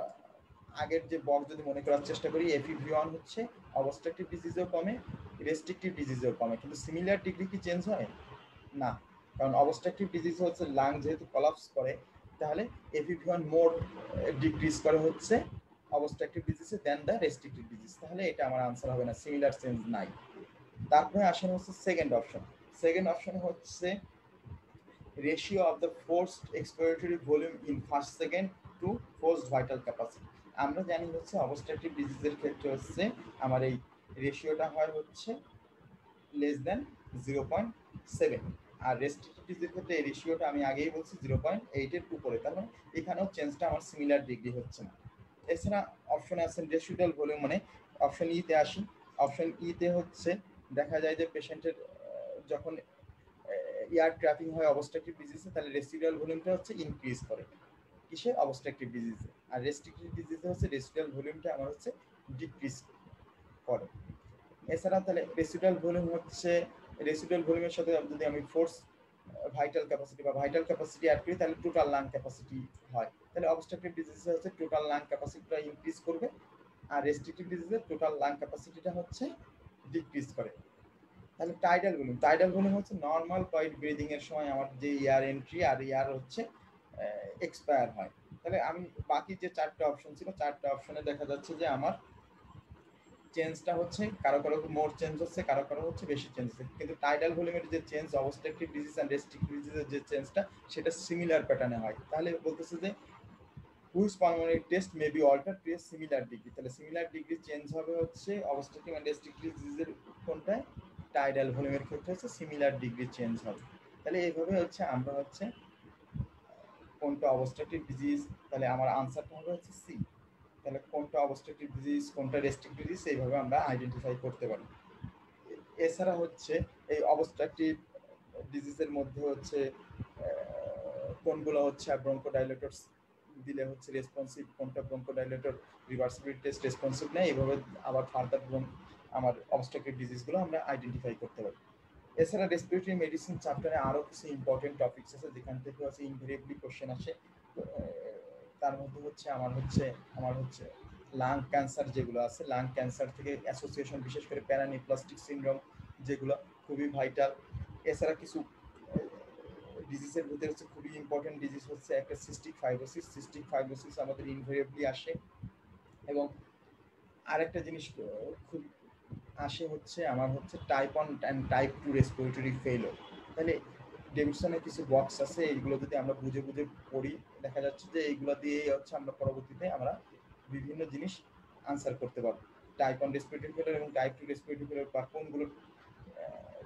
আগের যে বক্স যদি মনে করার চেষ্টা করি FEV1 হচ্ছে অবস্ট্রাকটিভ ডিজিজেও কমে রেস্ট্রিক্টিভ ডিজিজেও কমে, কিন্তু সিমিলার ডিগ্রি কি চেঞ্জ হয় না, কারণ অবস্ট্রাকটিভ ডিজিজ হচ্ছে লাং যেহেতু কলাপস করে তাহলে FEV1 মোর ডিক্রিজ করে হচ্ছে অবস্ট্রাকটিভ ডিজিজে দেন দ্য রেস্ট্রিক্টিভ ডিজিজ। তাহলে এটা আমার আনসার হবে না, সিমিলার চেঞ্জ নাই। তারপরে আসেন হচ্ছে সেকেন্ড অপশন হচ্ছে ratio of the forced expiratory volume in first second to forced vital capacity. আমরা জানি হচ্ছে অবস্ট্রাকটিভ ডিজিজের ক্ষেত্রে হচ্ছে আমার এই রেশিওটা হয় হচ্ছে লেস দেন 0.7, আর রেস্ট্রিক্টিভ ডিজিজের ক্ষেত্রে এই রেশিওটা আমি আগেই বলছি 0.8 এর উপরে, তার মানে এখানেও চেঞ্জটা আমার সিমিলার ডিগ্রি হচ্ছে না। এছাড়া অপশনে আছেন রেসিডুয়াল ভলিউম, মানে অপশন ইতে আসি। অপশন ইতে হচ্ছে দেখা যায় যে পেশেন্টের যখন এয়ার ট্র্যাপিং হয় অবস্ট্রাকটিভ ডিজিজে তাহলে রেসিডুয়াল ভলিউমটা হচ্ছে ইনক্রিজ করে কিসে অবস্ট্রাকটিভ ডিজিজে, আর রেস্ট্রিক্টিভ ডিজিজে হচ্ছে রেসিডুয়াল ভলিউমটা আমার হচ্ছে ডিক্রিজ করে। এছাড়া তাহলে রেসিডুয়াল ভলিউম হচ্ছে, রেসিডুয়াল ভলিউমের সাথে যদি আমি ফোর্স ভাইটাল ক্যাপাসিটি বা ভাইটাল ক্যাপাসিটি অ্যাড করি তাহলে টোটাল লাং ক্যাপাসিটি হয়। তাহলে অবস্ট্রাকটিভ ডিজিজে হচ্ছে টোটাল লাং ক্যাপাসিটিটা ইনক্রিজ করবে, আর রেস্ট্রিকটিভ ডিজিজে টোটাল লাং ক্যাপাসিটিটা হচ্ছে ডিক্রিজ করে। তাহলে টাইডাল ভলিউম, টাইডাল ভলিউম হচ্ছে নর্মাল কোয়াইট ব্রিদিং এর সময় আমার যে এয়ার এন্ট্রি আর এয়ার হচ্ছে এক্সপায়ার হয়। তাহলে আমি বাকি যে চারটে অপশন ছিল, চারটে অপশনে দেখা যাচ্ছে যে আমার চেঞ্জটা হচ্ছে কারো কারো মোর চেঞ্জ হচ্ছে, কারো কারো হচ্ছে বেশি চেঞ্জ হচ্ছে, কিন্তু টাইডাল ভলিউমের যে change obstructive disease and restrictive ডিজিজের যে চেঞ্জটা সেটা সিমিলার প্যাটার্নে হয়। তাহলে বলতেছে যে which pulmonary test may be alter to a similar degree, তাহলে সিমিলার ডিগ্রি চেঞ্জ হবে হচ্ছে অবস্ট্রাকটিভ এন্ড রেস্ট্রিকটিভ ডিজিজের কোনটায়, টাইডাল ভলিউমের ক্ষেত্রে হচ্ছে সিমিলার ডিগ্রি চেঞ্জ হবে। তাহলে এইভাবে হচ্ছে আমরা হচ্ছে কোনটা অবস্ট্রাকটিভ ডিজিজ, তাহলে আমার আনসারটা হবে হচ্ছে সি। তাহলে কোনটা অবস্ট্রাকটিভ ডিজিজ কোনটা রেস্ট্রিকটিভ ডিজিজ এইভাবে আমরা আইডেন্টিফাই করতে পারি। এছাড়া হচ্ছে এই অবস্ট্রাকটিভ ডিজিজের মধ্যে হচ্ছে কোনগুলো হচ্ছে ব্রঙ্কোডাইলেটরস দিলে হচ্ছে রেসপন্সিভ, কোনটা ব্রঙ্কোডাইলেটর রিভার্সিবিলিটি টেস্ট রেসপন্সিভ নেই, এইভাবে আবার ফার্দার আমার অবস্ট্রাকটিভ ডিজিজগুলো আমরা আইডেন্টিফাই করতে পারি। এছাড়া রেসপিরেটরি মেডিসিন চ্যাপ্টারে আরও কিছু ইম্পর্টেন্ট টপিকস আছে যেখান থেকে হচ্ছে ইনভেরিয়েবলি কোশ্চেন আসে। তার মধ্যে হচ্ছে আমার হচ্ছে লাং ক্যান্সার যেগুলো আছে, লাং ক্যান্সার থেকে অ্যাসোসিয়েশন, বিশেষ করে প্যারানিপ্লাস্টিক সিনড্রোম যেগুলো খুবই ভাইটাল। এছাড়া কিছু ডিজিজের ভিতরে হচ্ছে খুবই ইম্পর্টেন্ট ডিজিজ হচ্ছে একটা সিস্টিক ফাইব্রোসিস, সিস্টিক ফাইব্রোসিস আমাদের ইনভেরিয়েবলি আসে। এবং আরেকটা জিনিস খুব আসে হচ্ছে আমার হচ্ছে type 1 and type 2 respiratory failure. তাহলে ডেভিডসনের কিছু বক্স আছে, এইগুলো যদি আমরা বুঝে বুঝে পড়ি দেখা যাচ্ছে যে এইগুলো দিয়েই হচ্ছে আমরা পরবর্তীতে আমরা বিভিন্ন জিনিস আনসার করতে পারবো। টাইপ 1 রেসপিরেটরি ফেইলিওর এবং টাইপ 2 রেসপিরেটরি ফেইলিওর বা কোনগুলো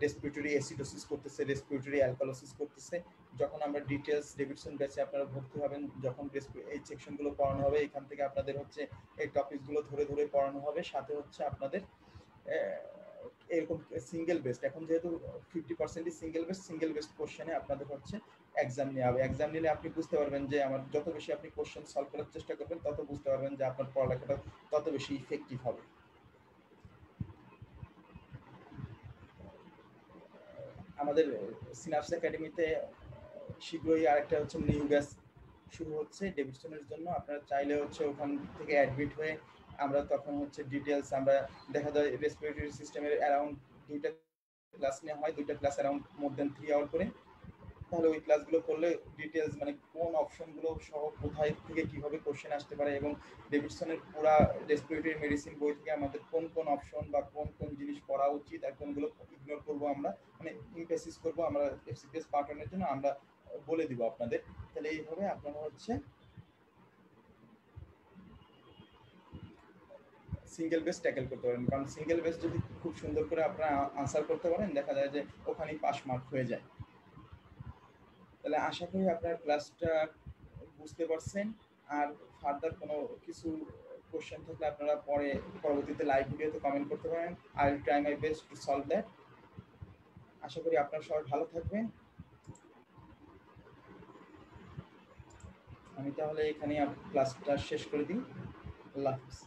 রেসপিরেটরি অ্যাসিডোসিস করতেছে, রেসপিরেটরি অ্যালকালোসিস করতেছে। যখন আমরা ডিটেলস ডেভিডসন ব্যাচে আপনারা ভর্তি হবেন, যখন এই সেকশনগুলো পড়ানো হবে, এখান থেকে আপনাদের হচ্ছে এই টপিকগুলো ধরে ধরে পড়ানো হবে। সাথে হচ্ছে আপনাদের এরকম সিঙ্গেল বেস্ট, এখন যেহেতু 50%ই সিঙ্গেল বেস্ট কোশ্চেনে আপনাদের হচ্ছে এক্সাম নেওয়া হবে। এক্সাম নিলে আপনি বুঝতে পারবেন যে আমার যত বেশি আপনি কোশ্চেন সলভ করার চেষ্টা করবেন তত বুঝতে পারবেন যে আপনার পড়ালেখাটা তত বেশি ইফেক্টিভ হবে। আমাদের সিনাপস একাডেমিতে শীঘ্রই আরেকটা হচ্ছে নিউ ব্যাচ শুরু হচ্ছে ডেভিডসনের জন্য। আপনারা চাইলে হচ্ছে ওখান থেকে অ্যাডমিট হয়ে আমরা তখন হচ্ছে ডিটেলস আমরা দেখা যায় রেসপিরেটরি সিস্টেমের অ্যারাউন্ড 2টা ক্লাস নেওয়া হয়, 2টা ক্লাস অ্যারাউন্ড মোর দেন 3 আওয়ার করে। তাহলে ওই ক্লাসগুলো করলে ডিটেলস মানে কোন অপশনগুলো সহ কোথায় থেকে কিভাবে কোশ্চেন আসতে পারে এবং ডেভিডসনের পুরা রেসপিরেটরি মেডিসিন বই থেকে আমাদের কোন কোন অপশন বা কোন কোন জিনিস পড়া উচিত আর কোনগুলো ইগনোর করবো আমরা, মানে ইমপ্রেসিস করবো আমরা এফসিপিএস পার্টনের জন্য আমরা বলে দিব আপনাদের। তাহলে এইভাবে আপনারা হচ্ছে সিঙ্গেল বেস ট্যাকেল করতে পারেন, কারণ সিঙ্গেল বেস যদি খুব সুন্দর করে আপনারা আনসার করতে পারেন দেখা যায় যে ওখানেই পাস মার্ক হয়ে যায়। তাহলে আশা করি আপনার ক্লাসটা বুঝতে পারছেন। আর ফার্দার কোনো কিছু কোশ্চেন থাকলে আপনারা পরবর্তীতে লাইভ ভিডিওতে কমেন্ট করতে পারেন। I will try my best to solve that. আশা করি আপনারা সবাই ভালো থাকবেন। আমি তাহলে এখানে ক্লাসটা শেষ করে দিই। আল্লাহ হাফিজ।